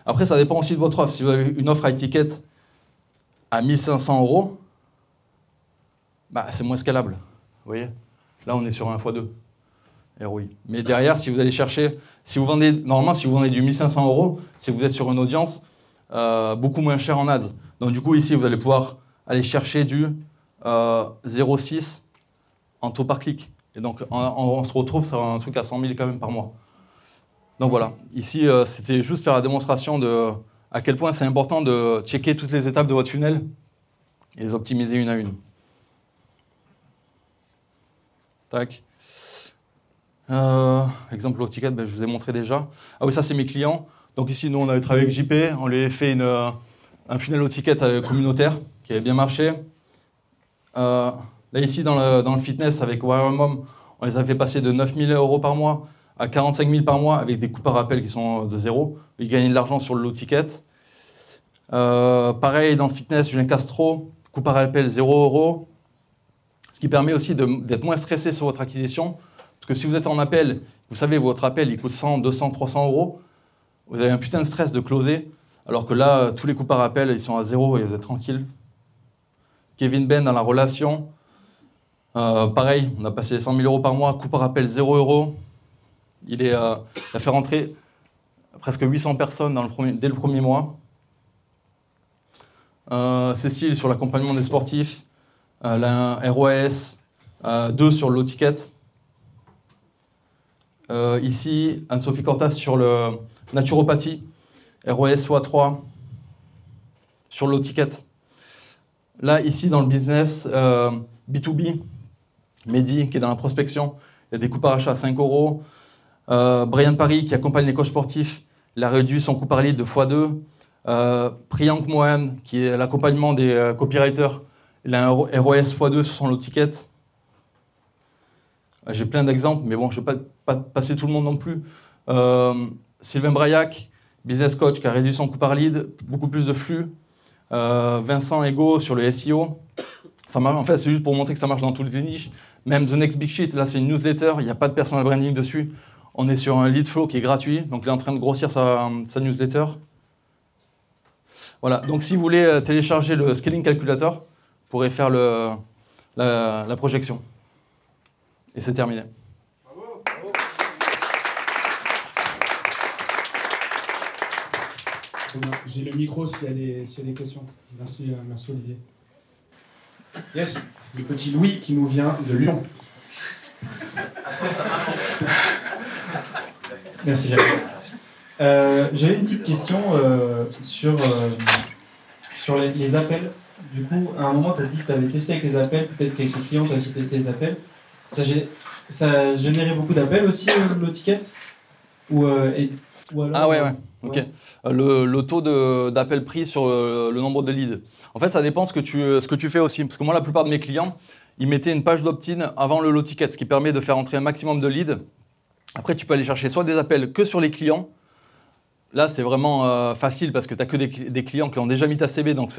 Après, ça dépend aussi de votre offre. Si vous avez une offre à étiquette à 1 500 €, bah, c'est moins scalable. Vous voyez? Là, on est sur un x2 ROI. Mais derrière, si vous allez chercher, normalement, si vous vendez du 1 500 €, c'est que vous êtes sur une audience beaucoup moins chère en ads. Donc, du coup, ici, vous allez pouvoir aller chercher du 0,6 en taux par clic. Et donc, on se retrouve sur un truc à 100 000 quand même par mois. Donc voilà, ici, c'était juste faire la démonstration de à quel point c'est important de checker toutes les étapes de votre funnel et les optimiser une à une. Tac. Exemple low ticket, je vous ai montré déjà. Ah oui, ça c'est mes clients. Donc ici, nous, on avait travaillé avec JP, on lui a fait un funnel low ticket communautaire qui avait bien marché. Là, ici, dans le fitness, avec Wiremom, on les a fait passer de 9 000 € par mois à 45 000 par mois avec des coûts par appel qui sont de zéro. Ils gagnaient de l'argent sur le low ticket. Pareil, dans le fitness, Julien Castro, coût par appel 0 €. Ce qui permet aussi d'être moins stressé sur votre acquisition. Parce que si vous êtes en appel, vous savez, votre appel, il coûte 100, 200, 300 €. Vous avez un putain de stress de closer. Alors que là, tous les coûts par appel, ils sont à 0 et vous êtes tranquille. Kevin Ben dans la relation. Pareil, on a passé les 100 000 € par mois, coût par appel 0 €. Il a fait rentrer presque 800 personnes dès le premier mois. Cécile sur l'accompagnement des sportifs, la ROAS, 2 sur le low ticket. Ici, Anne-Sophie Cortas sur le naturopathie, ROAS x3 sur le low ticket. Là, ici, dans le business B2B, Mehdi, qui est dans la prospection, il y a des coûts par achat à 5 €. Brian Paris, qui accompagne les coachs sportifs, il a réduit son coût par lead de x2. Priyank Mohan, qui est l'accompagnement des copywriters, il a un ROS x2 sur son low ticket. J'ai plein d'exemples, mais bon, je ne vais pas passer tout le monde non plus. Sylvain Braillac, business coach, qui a réduit son coût par lead, beaucoup plus de flux. Vincent Ego sur le SEO. Ça marche, en fait, c'est juste pour montrer que ça marche dans toutes les niches. Même The Next Big Shit, là, c'est une newsletter, il n'y a pas de personal branding dessus. On est sur un lead flow qui est gratuit, donc il est en train de grossir sa newsletter. Voilà, donc si vous voulez télécharger le Scaling Calculator, vous pourrez faire la projection. Et c'est terminé. Bravo, bravo. J'ai le micro s'il y a des questions. Merci Olivier. Yes, le petit Louis qui nous vient de Lyon. Merci Jacques. J'avais une petite question sur les appels. Du coup, à un moment, tu as dit que tu avais testé avec les appels, peut-être qu'avec les clients, tu as aussi testé les appels. Ça générait beaucoup d'appels aussi, le ticket ou alors, Ah ouais. Ok. Ouais. Le taux d'appel pris sur le nombre de leads. En fait, ça dépend ce que tu fais aussi. Parce que moi, la plupart de mes clients, ils mettaient une page d'opt-in avant le low ticket, ce qui permet de faire entrer un maximum de leads. Après, tu peux aller chercher soit des appels que sur les clients. Là, c'est vraiment facile parce que tu n'as que des clients qui ont déjà mis ta CB. Donc,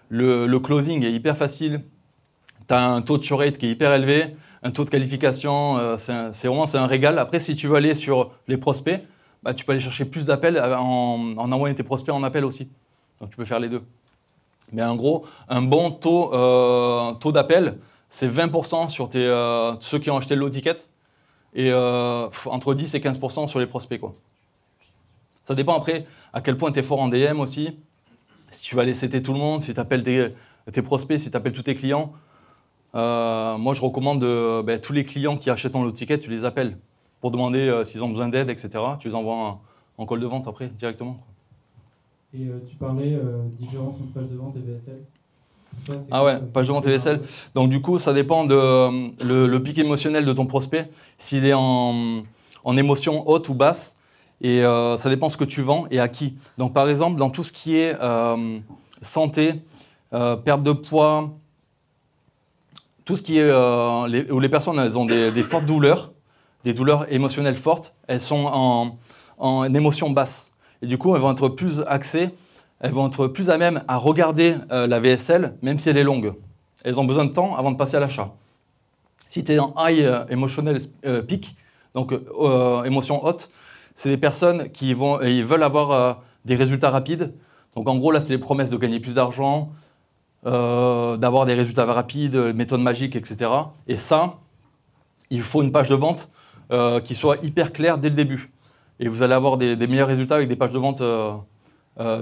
le closing est hyper facile. Tu as un taux de show rate qui est hyper élevé, un taux de qualification. C'est un régal. Après, si tu veux aller sur les prospects, bah, tu peux aller chercher plus d'appels en envoyant tes prospects en appel aussi. Donc, tu peux faire les deux. Mais en gros, un bon taux d'appel, c'est 20% sur ceux qui ont acheté le low ticket et entre 10 et 15% sur les prospects, quoi. Ça dépend après à quel point tu es fort en DM aussi. Si tu vas aller citer tout le monde, si tu appelles tes prospects, si tu appelles tous tes clients. Moi, je recommande tous les clients qui achètent ton low ticket, tu les appelles pour demander s'ils ont besoin d'aide, etc. Tu les envoies en call de vente après, directement. Et tu parlais différence entre page de vente et VSL. Ah ouais, page de vente et VSL. Donc du coup, ça dépend de le pic émotionnel de ton prospect, s'il est en émotion haute ou basse. Et ça dépend ce que tu vends et à qui. Donc par exemple, dans tout ce qui est santé, perte de poids, tout ce qui est où les personnes elles ont des fortes douleurs, des douleurs émotionnelles fortes, elles sont en émotion basse. Et du coup, elles vont être plus axées, elles vont être plus à même à regarder la VSL, même si elle est longue. Elles ont besoin de temps avant de passer à l'achat. Si tu es en high emotional peak, donc émotion haute, c'est des personnes qui ils veulent avoir des résultats rapides. Donc en gros, là, c'est les promesses de gagner plus d'argent, d'avoir des résultats rapides, méthode magique, etc. Et ça, il faut une page de vente qui soit hyper claire dès le début. Et vous allez avoir des meilleurs résultats avec des pages de vente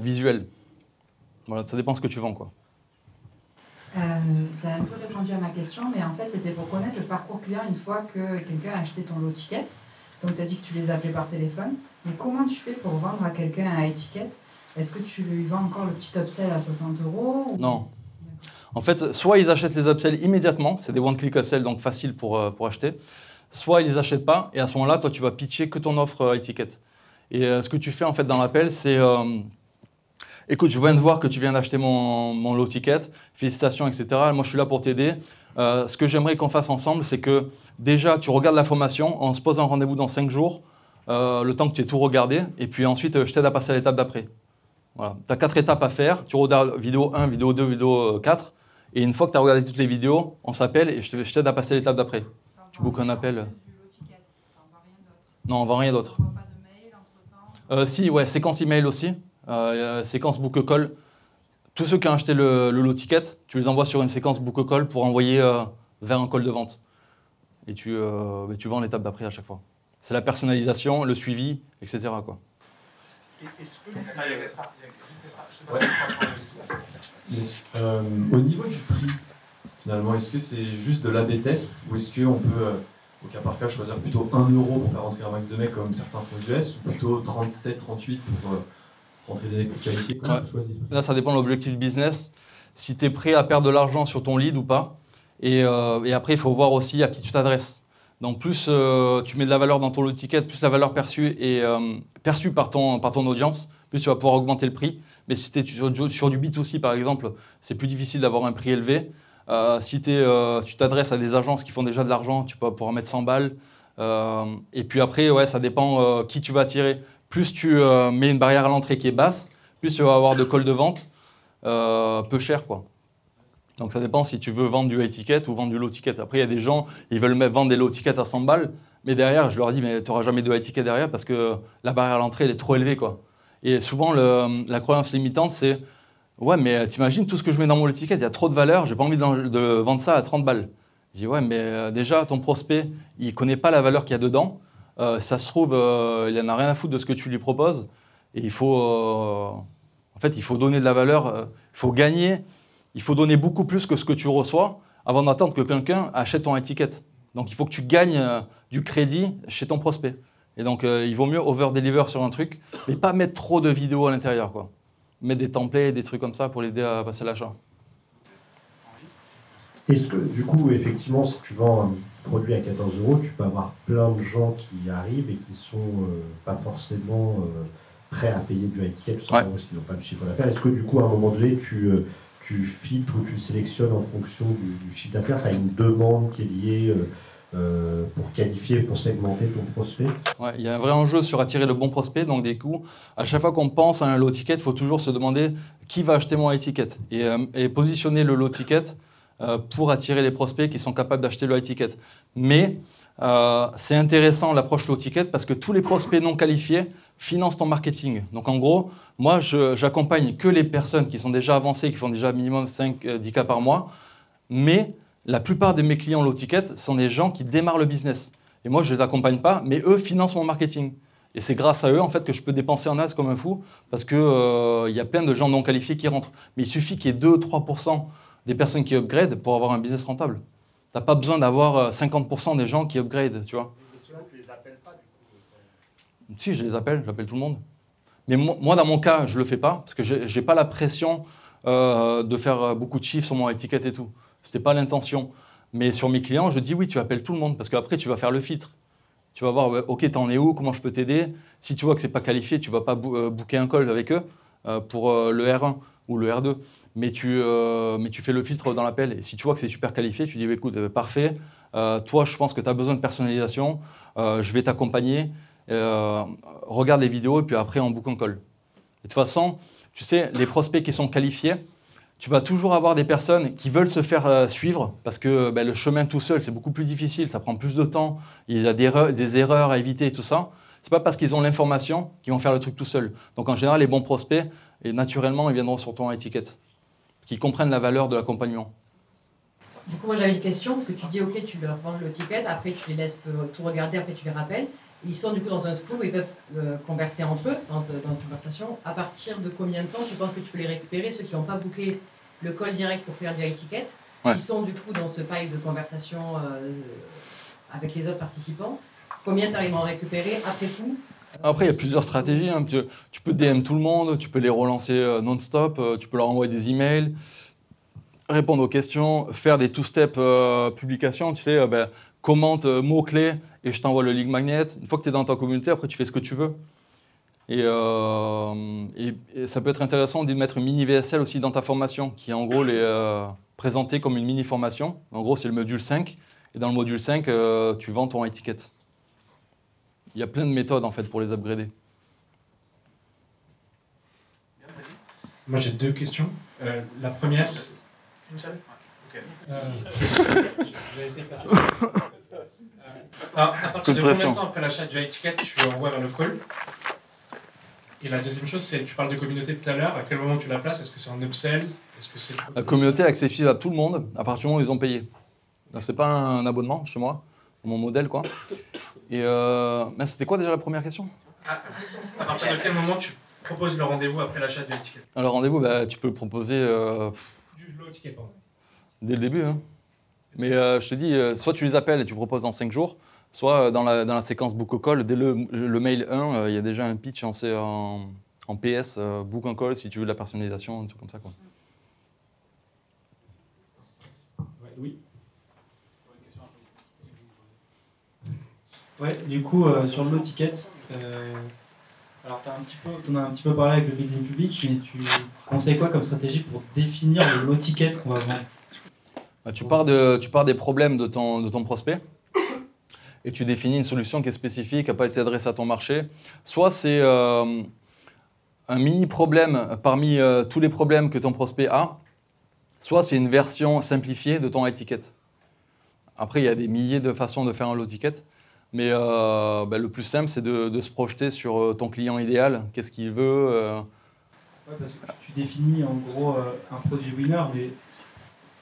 visuelles. Voilà, ça dépend ce que tu vends, quoi. Tu as un peu répondu à ma question, mais en fait, c'était pour connaître le parcours client une fois que quelqu'un a acheté ton low ticket. Donc, tu as dit que tu les appelais par téléphone. Mais comment tu fais pour vendre à quelqu'un un high ticket? Est-ce que tu lui vends encore le petit upsell à 60 € ou... Non. En fait, soit ils achètent les upsells immédiatement, c'est des one-click upsells, donc facile pour acheter. Soit ils ne les achètent pas, et à ce moment-là, toi, tu vas pitcher que ton offre high ticket. Et ce que tu fais en fait dans l'appel, c'est écoute, je viens de voir que tu viens d'acheter mon low ticket, félicitations, etc. Moi, je suis là pour t'aider. Ce que j'aimerais qu'on fasse ensemble, c'est que déjà, tu regardes la formation, on se pose un rendez-vous dans 5 jours, le temps que tu aies tout regardé, et puis ensuite, je t'aide à passer à l'étape d'après. Voilà. Tu as 4 étapes à faire, tu regardes vidéo 1, vidéo 2, vidéo 4, et une fois que tu as regardé toutes les vidéos, on s'appelle et je t'aide à passer à l'étape d'après. Tu bookes un appel. Non, on ne vend rien d'autre. Si, ouais, séquence email aussi, séquence book call. Tous ceux qui ont acheté le low ticket, tu les envoies sur une séquence book call pour envoyer vers un call de vente. Et tu vends l'étape d'après à chaque fois. C'est la personnalisation, le suivi, etc., quoi. Au niveau du prix, finalement, est-ce que c'est juste de l'A/B test ou est-ce qu'on peut, au cas par cas, choisir plutôt 1 € pour faire rentrer un max de mecs comme certains font US ou plutôt 37, 38 pour rentrer des mecs qualifiés? Ouais. Là, ça dépend de l'objectif business. Si tu es prêt à perdre de l'argent sur ton lead ou pas. Et après, il faut voir aussi à qui tu t'adresses. Donc, plus tu mets de la valeur dans ton low ticket, plus la valeur perçue est perçue par ton audience, plus tu vas pouvoir augmenter le prix. Mais si tu es sur du B2C, par exemple, c'est plus difficile d'avoir un prix élevé. Si tu t'adresses à des agences qui font déjà de l'argent, tu peux pouvoir mettre 100 balles. Et puis après, ouais, ça dépend qui tu vas attirer. Plus tu mets une barrière à l'entrée qui est basse, plus tu vas avoir de call de vente peu cher, quoi. Donc ça dépend si tu veux vendre du high ticket ou vendre du low ticket. Après, il y a des gens, ils veulent vendre des low tickets à 100 balles, mais derrière, je leur dis, mais tu n'auras jamais de high ticket derrière parce que la barrière à l'entrée, elle est trop élevée, quoi. Et souvent, la croyance limitante, c'est ouais, mais t'imagines tout ce que je mets dans mon low ticket, il y a trop de valeur, j'ai pas envie de vendre ça à 30 balles. Je dis ouais, mais déjà, ton prospect, il ne connaît pas la valeur qu'il y a dedans. Ça se trouve, il n'en a rien à foutre de ce que tu lui proposes. Et il faut, en fait, il faut donner de la valeur, il faut gagner, il faut donner beaucoup plus que ce que tu reçois avant d'attendre que quelqu'un achète ton étiquette. Donc, il faut que tu gagnes du crédit chez ton prospect. Et donc, il vaut mieux over-deliver sur un truc, mais pas mettre trop de vidéos à l'intérieur, quoi. Mettre des templates, des trucs comme ça pour l'aider à passer l'achat. Est-ce que, du coup, effectivement, si tu vends un produit à 14 €, tu peux avoir plein de gens qui arrivent et qui ne sont pas forcément prêts à payer du high ticket, tout simplement parce qu'ils n'ont pas de chiffre d'affaires. Est-ce que du coup, à un moment donné, tu filtres ou tu sélectionnes en fonction du chiffre d'affaires? Tu as une demande qui est liée pour qualifier, pour segmenter ton prospect? Ouais, il y a un vrai enjeu sur attirer le bon prospect. Donc, des coups, à chaque fois qu'on pense à un low ticket, il faut toujours se demander qui va acheter mon high ticket et positionner le low ticket pour attirer les prospects qui sont capables d'acheter le high ticket. Mais c'est intéressant l'approche low ticket parce que tous les prospects non qualifiés financent ton marketing. Donc, en gros, moi, j'accompagne que les personnes qui sont déjà avancées, qui font déjà minimum 5-10 cas par mois. Mais la plupart de mes clients low ticket sont des gens qui démarrent le business. Et moi, je ne les accompagne pas, mais eux financent mon marketing. Et c'est grâce à eux en fait, que je peux dépenser en as comme un fou parce qu'il y a plein de gens non qualifiés qui rentrent. Mais il suffit qu'il y ait 2-3% des personnes qui upgrade pour avoir un business rentable. Tu n'as pas besoin d'avoir 50% des gens qui upgrade, tu vois. Et ceux-là, tu les appelles pas du coup? Si, je les appelle, j'appelle tout le monde. Mais moi, dans mon cas, je ne le fais pas parce que je n'ai pas la pression de faire beaucoup de chiffres sur mon étiquette et tout. Ce n'était pas l'intention. Mais sur mes clients, je dis oui, tu appelles tout le monde parce qu'après, tu vas faire le filtre. Tu vas voir, ok, t'en es où, comment je peux t'aider. Si tu vois que ce n'est pas qualifié, tu ne vas pas booker un call avec eux pour le R1 ou le R2. Mais tu fais le filtre dans l'appel. Et si tu vois que c'est super qualifié, tu dis écoute, parfait, toi, je pense que tu as besoin de personnalisation, je vais t'accompagner, regarde les vidéos et puis après, on book un call. Et de toute façon, tu sais, les prospects qui sont qualifiés, tu vas toujours avoir des personnes qui veulent se faire suivre parce que le chemin tout seul, c'est beaucoup plus difficile, ça prend plus de temps, il y a des erreurs à éviter et tout ça. Ce n'est pas parce qu'ils ont l'information qu'ils vont faire le truc tout seul. Donc en général, les bons prospects, et naturellement, ils viendront sur ton étiquette, qui comprennent la valeur de l'accompagnement. Du coup, moi j'avais une question, parce que tu dis ok, tu leur vends le ticket, après tu les laisses tout regarder, après tu les rappelles. Ils sont du coup dans un scoop où ils peuvent converser entre eux dans une conversation. À partir de combien de temps tu penses que tu peux les récupérer, ceux qui n'ont pas booké le call direct pour faire du high ticket, qui sont du coup dans ce pipe de conversation avec les autres participants? Combien tu arrives à en récupérer après tout? Après, il y a plusieurs stratégies. Hein. Tu peux DM tout le monde, tu peux les relancer non-stop, tu peux leur envoyer des emails, répondre aux questions, faire des two-step publications. Tu sais, commente mots-clés et je t'envoie le link magnet. Une fois que tu es dans ta communauté, après, tu fais ce que tu veux. Et ça peut être intéressant de mettre une mini VSL aussi dans ta formation, qui en gros est présentée comme une mini formation. En gros, c'est le module 5. Et dans le module 5, tu vends ton étiquette. Il y a plein de méthodes en fait pour les upgrader. Moi j'ai deux questions. La première, c'est... Une seule? Ok. Je vais essayer de passer. Alors, à partir de combien de temps après l'achat du high ticket tu envoies vers le call? Et la deuxième chose, c'est tu parles de communauté tout à l'heure. À quel moment tu la places? Est-ce que c'est en upsell? Est-ce que c'est... La communauté est accessible à tout le monde à partir du moment où ils ont payé. Donc c'est pas un abonnement chez moi, mon modèle quoi. Et mais c'était quoi déjà la première question? À partir de quel moment tu proposes le rendez-vous après l'achat du high ticket? Alors rendez-vous, tu peux le proposer Du low ticket, pardon. Dès le début. Hein. Mais je te dis, soit tu les appelles et tu proposes dans 5 jours, soit dans la séquence book a call, dès le mail 1, il y a déjà un pitch en PS, book un call si tu veux de la personnalisation, un truc comme ça. Quoi. Ouais, oui. Ouais, du coup, sur le low ticket, alors t'en as un petit peu parlé avec le building public, mais tu conseilles quoi comme stratégie pour définir le low ticket qu'on va vendre? Tu pars des problèmes de ton prospect et tu définis une solution qui est spécifique, qui n'a pas été adressée à ton marché. Soit c'est un mini problème parmi tous les problèmes que ton prospect a, soit c'est une version simplifiée de ton high ticket. Après, il y a des milliers de façons de faire un low ticket. Mais le plus simple, c'est de se projeter sur ton client idéal. Qu'est-ce qu'il veut Ouais, parce que tu définis en gros un produit winner, mais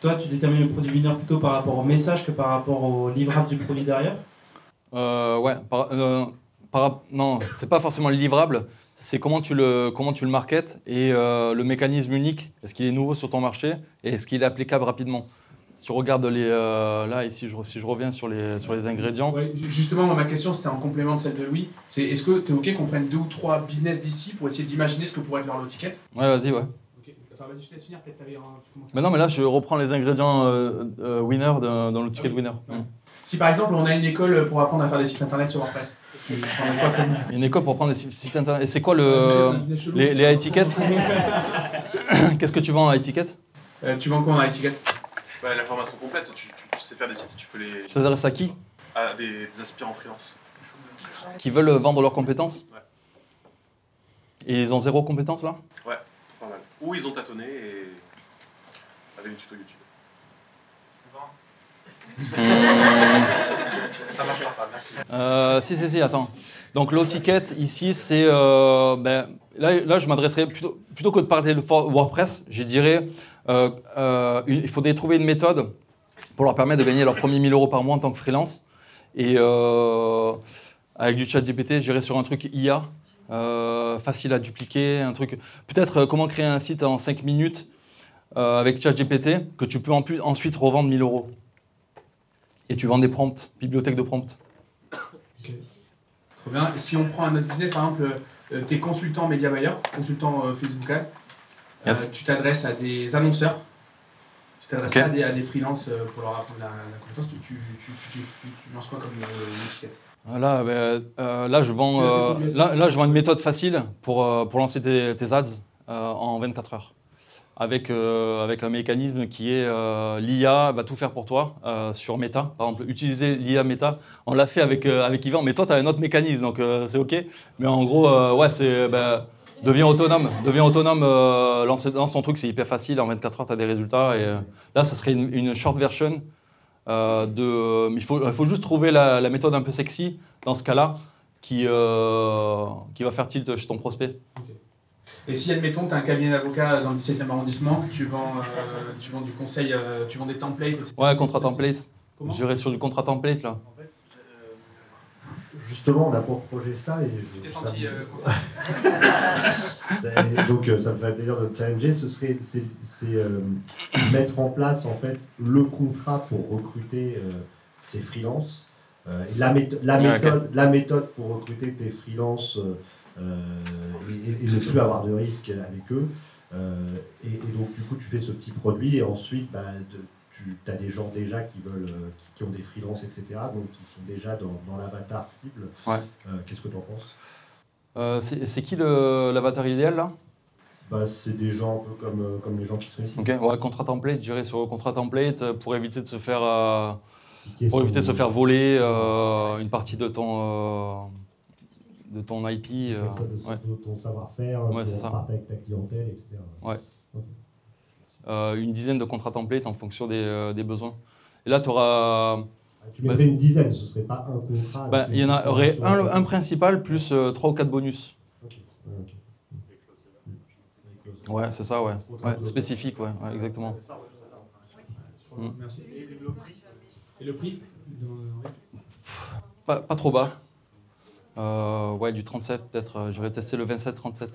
toi, tu détermines le produit winner plutôt par rapport au message que par rapport au livrable du produit derrière? Ouais, non, c'est pas forcément le livrable. C'est comment tu le marketes et le mécanisme unique. Est-ce qu'il est nouveau sur ton marché et est-ce qu'il est applicable rapidement? Si tu regardes là, ici, si je reviens sur les ingrédients. Ouais, justement, ma question, c'était en complément de celle de Louis. C'est est-ce que tu es OK qu'on prenne 2 ou 3 business d'ici pour essayer d'imaginer ce que pourrait être leur low ticket? Ouais, vas-y, ouais. Ok, enfin, vas-y, je te laisse finir. Peut-être tu commencé. Mais non, mais là, je reprends les ingrédients winner dans le ticket winner. Ouais. Si par exemple, on a une école pour apprendre à faire des sites internet sur WordPress, Tu prends quoi comme... Une école pour prendre des sites internet. Et c'est quoi les étiquettes? Qu'est-ce que tu vends à étiquette? Tu vends quoi en étiquette? La formation complète, tu sais faire des sites, tu peux les... Tu t'adresses à qui? À des aspirants freelance. Qui veulent vendre leurs compétences? Ouais. Et ils ont 0 compétences là? Ouais, pas mal. Ou ils ont tâtonné et... avec des tutos YouTube. Ça marchera pas, merci. Si, attends. Donc low ticket, ici, c'est... là, je m'adresserais, plutôt que de parler de WordPress, je dirais, il faudrait trouver une méthode pour leur permettre de gagner leurs premiers 1000 € par mois en tant que freelance. Et avec du chat GPT, j'irais sur un truc IA, facile à dupliquer, un truc... Peut-être comment créer un site en 5 minutes avec chat GPT, que tu peux ensuite revendre 1000 €. Et tu vends des prompts, bibliothèque de prompts. Okay. Très bien. Et si on prend un autre business, par exemple, tu es consultant média buyer, consultant Facebook Ads, yes. Tu t'adresses à des annonceurs, tu t'adresses pas à des freelances pour leur apprendre la compétence, tu lances quoi comme étiquette? Là, je vends une méthode facile pour lancer tes ads en 24 heures. Avec un mécanisme qui est l'IA va tout faire pour toi sur Meta. Par exemple, utiliser l'IA Meta, on l'a fait avec Yvan, mais toi, tu as un autre mécanisme, donc c'est OK. Mais en gros, c'est deviens autonome, lance ton truc, c'est hyper facile, en 24 heures, tu as des résultats. Et là, ça serait une short version. Mais il faut juste trouver la méthode un peu sexy, dans ce cas-là, qui va faire tilt chez ton prospect. Okay. Et si, admettons, tu as un cabinet d'avocats dans le 17e arrondissement, tu vends du conseil, tu vends des templates, etc. Ouais, contrat template. J'irais sur du contrat template, là. En fait, justement, on a pour projet ça et tu t'es senti donc ça me fait plaisir de le challenger. C'est mettre en place en fait le contrat pour recruter ces freelances. La méthode pour recruter tes freelances et ne plus avoir de risque avec eux. Et donc, du coup, tu fais ce petit produit et ensuite, tu as des gens déjà qui ont des freelances, etc., donc qui sont déjà dans l'avatar cible. Ouais. Qu'est-ce que tu en penses? C'est qui l'avatar idéal, là? C'est des gens un peu comme les gens qui sont ici. Ok, ouais, contrat template, je dirais sur le contrat template pour éviter de se faire, voler une partie de ton IP. De ton savoir-faire, ouais, c'est ça. Partager avec ta clientèle, etc. Ouais. Okay. Une dizaine de contrats templates en fonction des besoins. Et là, tu auras... Tu mettrais une dizaine, ce ne serait pas un contrat. Il y en aurait un principal plus 3 ou 4 bonus. Okay. Ouais, c'est ça, ouais. Spécifique, ouais, exactement. Merci. Et le prix pas trop bas. Du 37 peut-être. J'aurais testé le 27-37.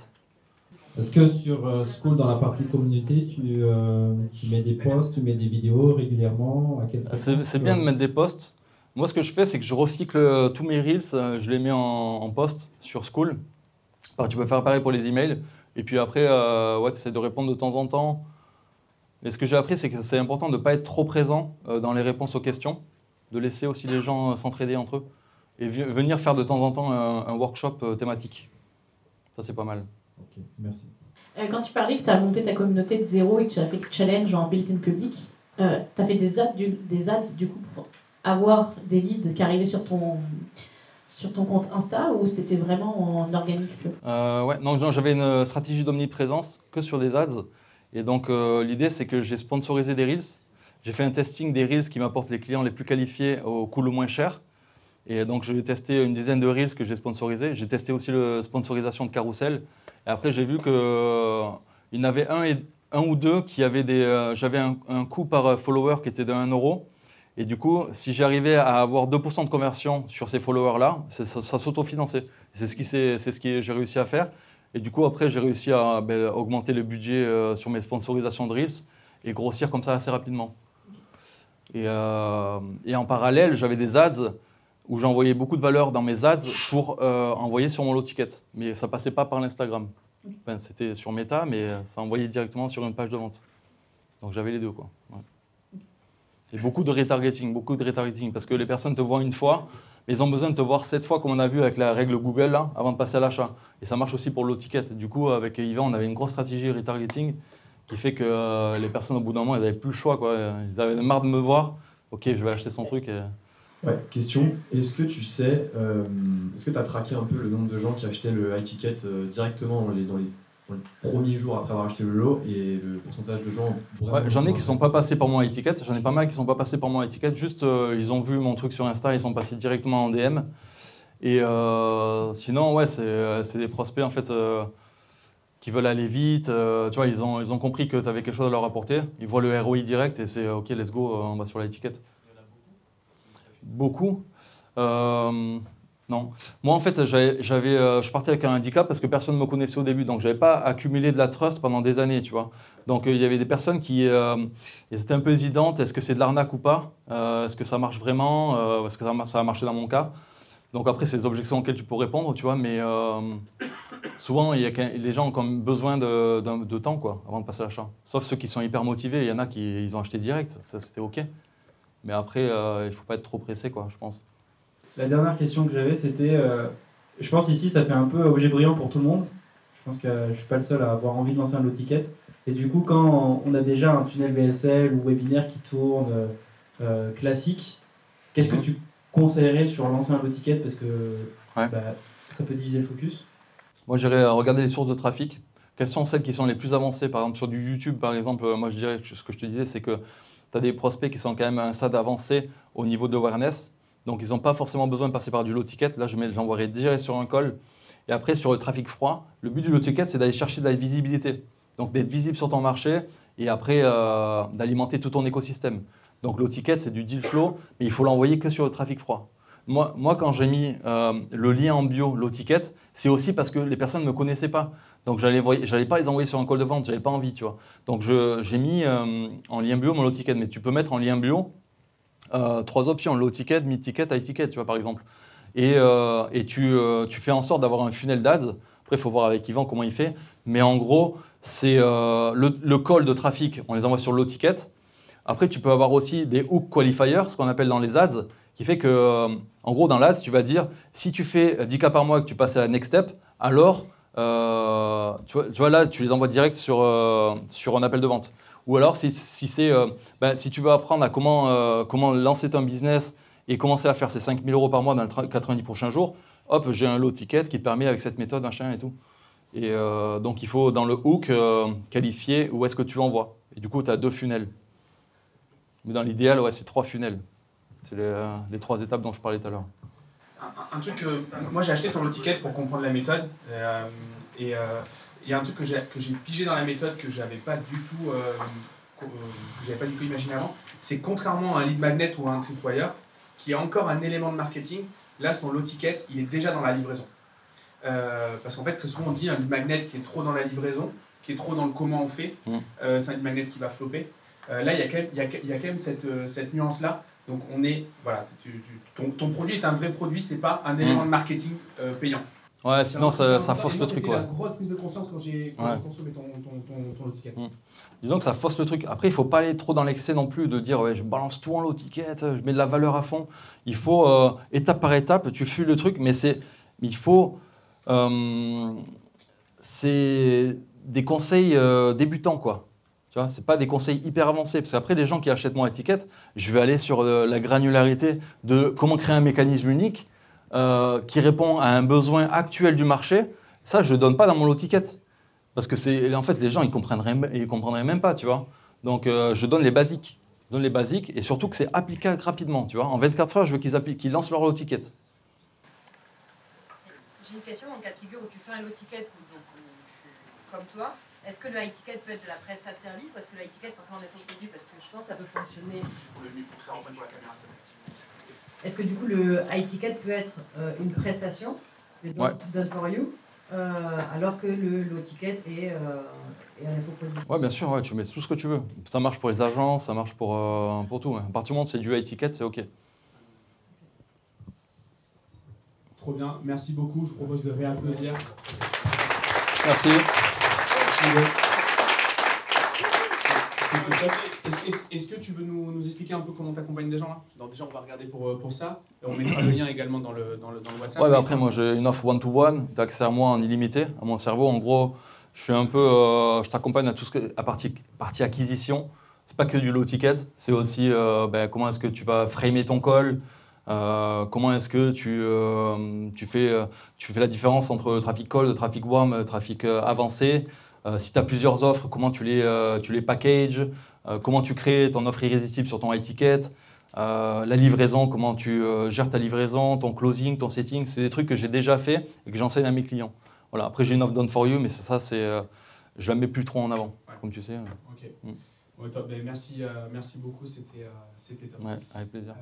Est-ce que sur School, dans la partie communauté, tu mets des posts, tu mets des vidéos régulièrement? C'est bien de mettre des posts. Moi, ce que je fais, c'est que je recycle tous mes Reels, je les mets en post sur School. Alors, tu peux faire pareil pour les emails. Et puis après, tu essaies de répondre de temps en temps. Et ce que j'ai appris, c'est que c'est important de ne pas être trop présent dans les réponses aux questions, de laisser aussi les gens s'entraider entre eux et venir faire de temps en temps un workshop thématique. Ça, c'est pas mal. Ok, merci. Quand tu parlais que tu as monté ta communauté de zéro et que tu as fait le challenge en built-in public, tu as fait des ads du coup pour avoir des leads qui arrivaient sur ton compte Insta ou c'était vraiment en organique? Non, j'avais une stratégie d'omniprésence que sur des ads. Et donc l'idée, c'est que j'ai sponsorisé des Reels. J'ai fait un testing des Reels qui m'apportent les clients les plus qualifiés au coût le moins cher. Et donc j'ai testé une dizaine de Reels que j'ai sponsorisés. J'ai testé aussi la sponsorisation de Carousel. Et après, j'ai vu qu'il y en avait un ou deux qui avaient j'avais un coût par follower qui était de 1 €. Et du coup, si j'arrivais à avoir 2% de conversion sur ces followers-là, ça s'autofinançait. C'est ce que j'ai réussi à faire. Et du coup, après, j'ai réussi à augmenter le budget sur mes sponsorisations de Reels et grossir comme ça assez rapidement. Et en parallèle, j'avais des ads où j'envoyais beaucoup de valeur dans mes ads pour envoyer sur mon lot ticket. Mais ça ne passait pas par l'Instagram. Enfin, c'était sur Meta, mais ça envoyait directement sur une page de vente. Donc j'avais les deux, quoi. Ouais. Et beaucoup de retargeting, parce que les personnes te voient une fois, mais ils ont besoin de te voir 7 fois, comme on a vu avec la règle Google, là, avant de passer à l'achat. Et ça marche aussi pour le low ticket. Du coup, avec Yvan, on avait une grosse stratégie retargeting qui fait que les personnes, au bout d'un moment, elles n'avaient plus le choix, quoi. Ils avaient marre de me voir. Ok, je vais acheter son truc. Et... Ouais, question. Est-ce que tu sais, est-ce que tu as traqué un peu le nombre de gens qui achetaient le high ticket directement dans les premiers jours après avoir acheté le lot et le pourcentage de gens... Ouais, j'en ai qui ne sont pas passés par mon high ticket. J'en ai pas mal qui ne sont pas passés par mon high ticket. Juste, ils ont vu mon truc sur Insta, ils sont passés directement en DM. Et sinon, ouais, c'est des prospects, en fait... qui veulent aller vite, tu vois, ils ont compris que tu avais quelque chose à leur apporter. Ils voient le ROI direct et c'est OK, let's go, on va sur l'étiquette. Il y en a Beaucoup non. Moi, en fait, je partais avec un handicap parce que personne ne me connaissait au début, donc je n'avais pas accumulé de la trust pendant des années, tu vois. Donc, il y avait des personnes qui étaient un peu hésitantes, est-ce que c'est de l'arnaque ou pas, est-ce que ça marche vraiment, est-ce que ça a marché dans mon cas. Donc après, c'est des objections auxquelles tu peux répondre, tu vois, mais souvent, les gens ont quand même besoin de temps, quoi, avant de passer à l'achat. Sauf ceux qui sont hyper motivés, il y en a qui ils ont acheté direct, ça c'était OK. Mais après, il ne faut pas être trop pressé, quoi, je pense. La dernière question que j'avais, c'était, je pense ici, ça fait un peu objet brillant pour tout le monde. Je pense que je ne suis pas le seul à avoir envie de lancer un low ticket. Et du coup, quand on a déjà un tunnel VSL ou webinaire qui tourne classique, qu'est-ce que tu conseillerais sur lancer un low ticket parce que ça peut diviser le focus? Moi, j'irais regarder les sources de trafic. Quelles sont celles qui sont les plus avancées? Par exemple, sur du YouTube, par exemple, moi, je dirais, ce que je te disais, c'est que tu as des prospects qui sont quand même à un stade avancé au niveau de l'awareness. Donc, ils n'ont pas forcément besoin de passer par du low ticket. Là, j'envoierais direct sur un call. Et après, sur le trafic froid, le but du low ticket, c'est d'aller chercher de la visibilité. Donc, d'être visible sur ton marché et après, d'alimenter tout ton écosystème. Donc, low ticket, c'est du deal flow, mais il faut l'envoyer que sur le trafic froid. Moi, quand j'ai mis le lien en bio low ticket, c'est aussi parce que les personnes ne me connaissaient pas. Donc, je n'allais pas les envoyer sur un call de vente, je n'avais pas envie, tu vois. Donc, j'ai mis en lien bio mon low ticket, mais tu peux mettre en lien bio 3 options, low ticket, mid ticket, high ticket, tu vois, par exemple. Et tu fais en sorte d'avoir un funnel d'ads. Après, il faut voir avec Yvan comment il fait. Mais en gros, c'est le call de trafic, on les envoie sur low ticket. Après, tu peux avoir aussi des hook qualifiers, ce qu'on appelle dans les ads, qui fait que, en gros, dans l'ads, tu vas dire, si tu fais 10 cas par mois et que tu passes à la next step, alors, tu vois, là, tu les envoies direct sur un appel de vente. Ou alors, si tu veux apprendre à comment lancer ton business et commencer à faire ces 5 000 € par mois dans les 90 prochains jours, hop, j'ai un low ticket qui te permet avec cette méthode, machin et tout. Et donc, il faut, dans le hook, qualifier où est-ce que tu l'envoies. Et du coup, tu as 2 funnels. Mais dans l'idéal, ouais, c'est 3 funnels. C'est les 3 étapes dont je parlais tout à l'heure. Un truc que moi j'ai acheté ton low ticket pour comprendre la méthode et un truc que j'ai pigé dans la méthode que j'avais pas du tout imaginé avant, c'est contrairement à un lead magnet ou à un tripwire qui est encore un élément de marketing, là son low ticket il est déjà dans la livraison. Parce qu'en fait très souvent on dit un lead magnet qui est trop dans la livraison, qui est trop dans le comment on fait, c'est un lead magnet qui va flopper. Là il y a quand même cette nuance là. Donc on est, voilà, ton produit est un vrai produit, c'est pas un élément de marketing payant. Ouais, sinon ça fausse le truc. C'était la grosse prise de conscience quand j'ai consommé ton low ticket. Disons que ça fausse le truc. Après, il ne faut pas aller trop dans l'excès non plus, de dire ouais, je balance tout en low ticket, je mets de la valeur à fond. Il faut, étape par étape, tu fuis le truc, mais il faut... c'est des conseils débutants, quoi. Tu vois, c'est pas des conseils hyper avancés, parce qu'après, les gens qui achètent mon étiquette, je vais aller sur la granularité de comment créer un mécanisme unique qui répond à un besoin actuel du marché. Ça, je ne donne pas dans mon low ticket, parce que en fait, les gens, ils comprendraient même pas, tu vois. Donc, je donne les basiques. Et surtout que c'est applicable rapidement, tu vois. En 24 heures, je veux qu'ils lancent leur low ticket. J'ai une question dans le cas de figure où tu fais un low ticket comme toi. Est-ce que le high ticket peut être de la prestat de service ou est-ce que le high ticket forcément des faux produits parce que je pense que ça peut fonctionner. Est-ce que du coup le high ticket peut être une prestation done for you alors que le low ticket est un faux produit? Ouais, bien sûr, ouais, tu mets tout ce que tu veux. Ça marche pour les agences, ça marche pour tout. Ouais. À partir du moment où c'est du high ticket, c'est OK. Trop bien, merci beaucoup. Je vous propose de réapplaudir. Merci. Est-ce Est-ce que tu veux nous expliquer un peu comment tu accompagnes des gens là? Donc déjà, on va regarder pour ça. Et on mettra le lien également dans le WhatsApp. Ouais, bah après, moi, j'ai une offre one-to-one. Tu as accès à moi en illimité, à mon cerveau. En gros, je suis un peu, je t'accompagne à tout ce que, à partie acquisition. C'est pas que du low ticket, c'est aussi comment est-ce que tu vas framer ton call, comment est-ce que tu fais la différence entre le trafic call, le trafic warm, le trafic avancé. Si tu as plusieurs offres, comment tu les packages, comment tu crées ton offre irrésistible sur ton high ticket, la livraison, comment tu gères ta livraison, ton closing, ton setting. C'est des trucs que j'ai déjà fait et que j'enseigne à mes clients. Voilà. Après, j'ai une offre done for you, mais ça je la mets plus trop en avant, comme tu sais. Ok. Ouais, top. Ben, merci beaucoup, c'était top. Ouais, avec plaisir.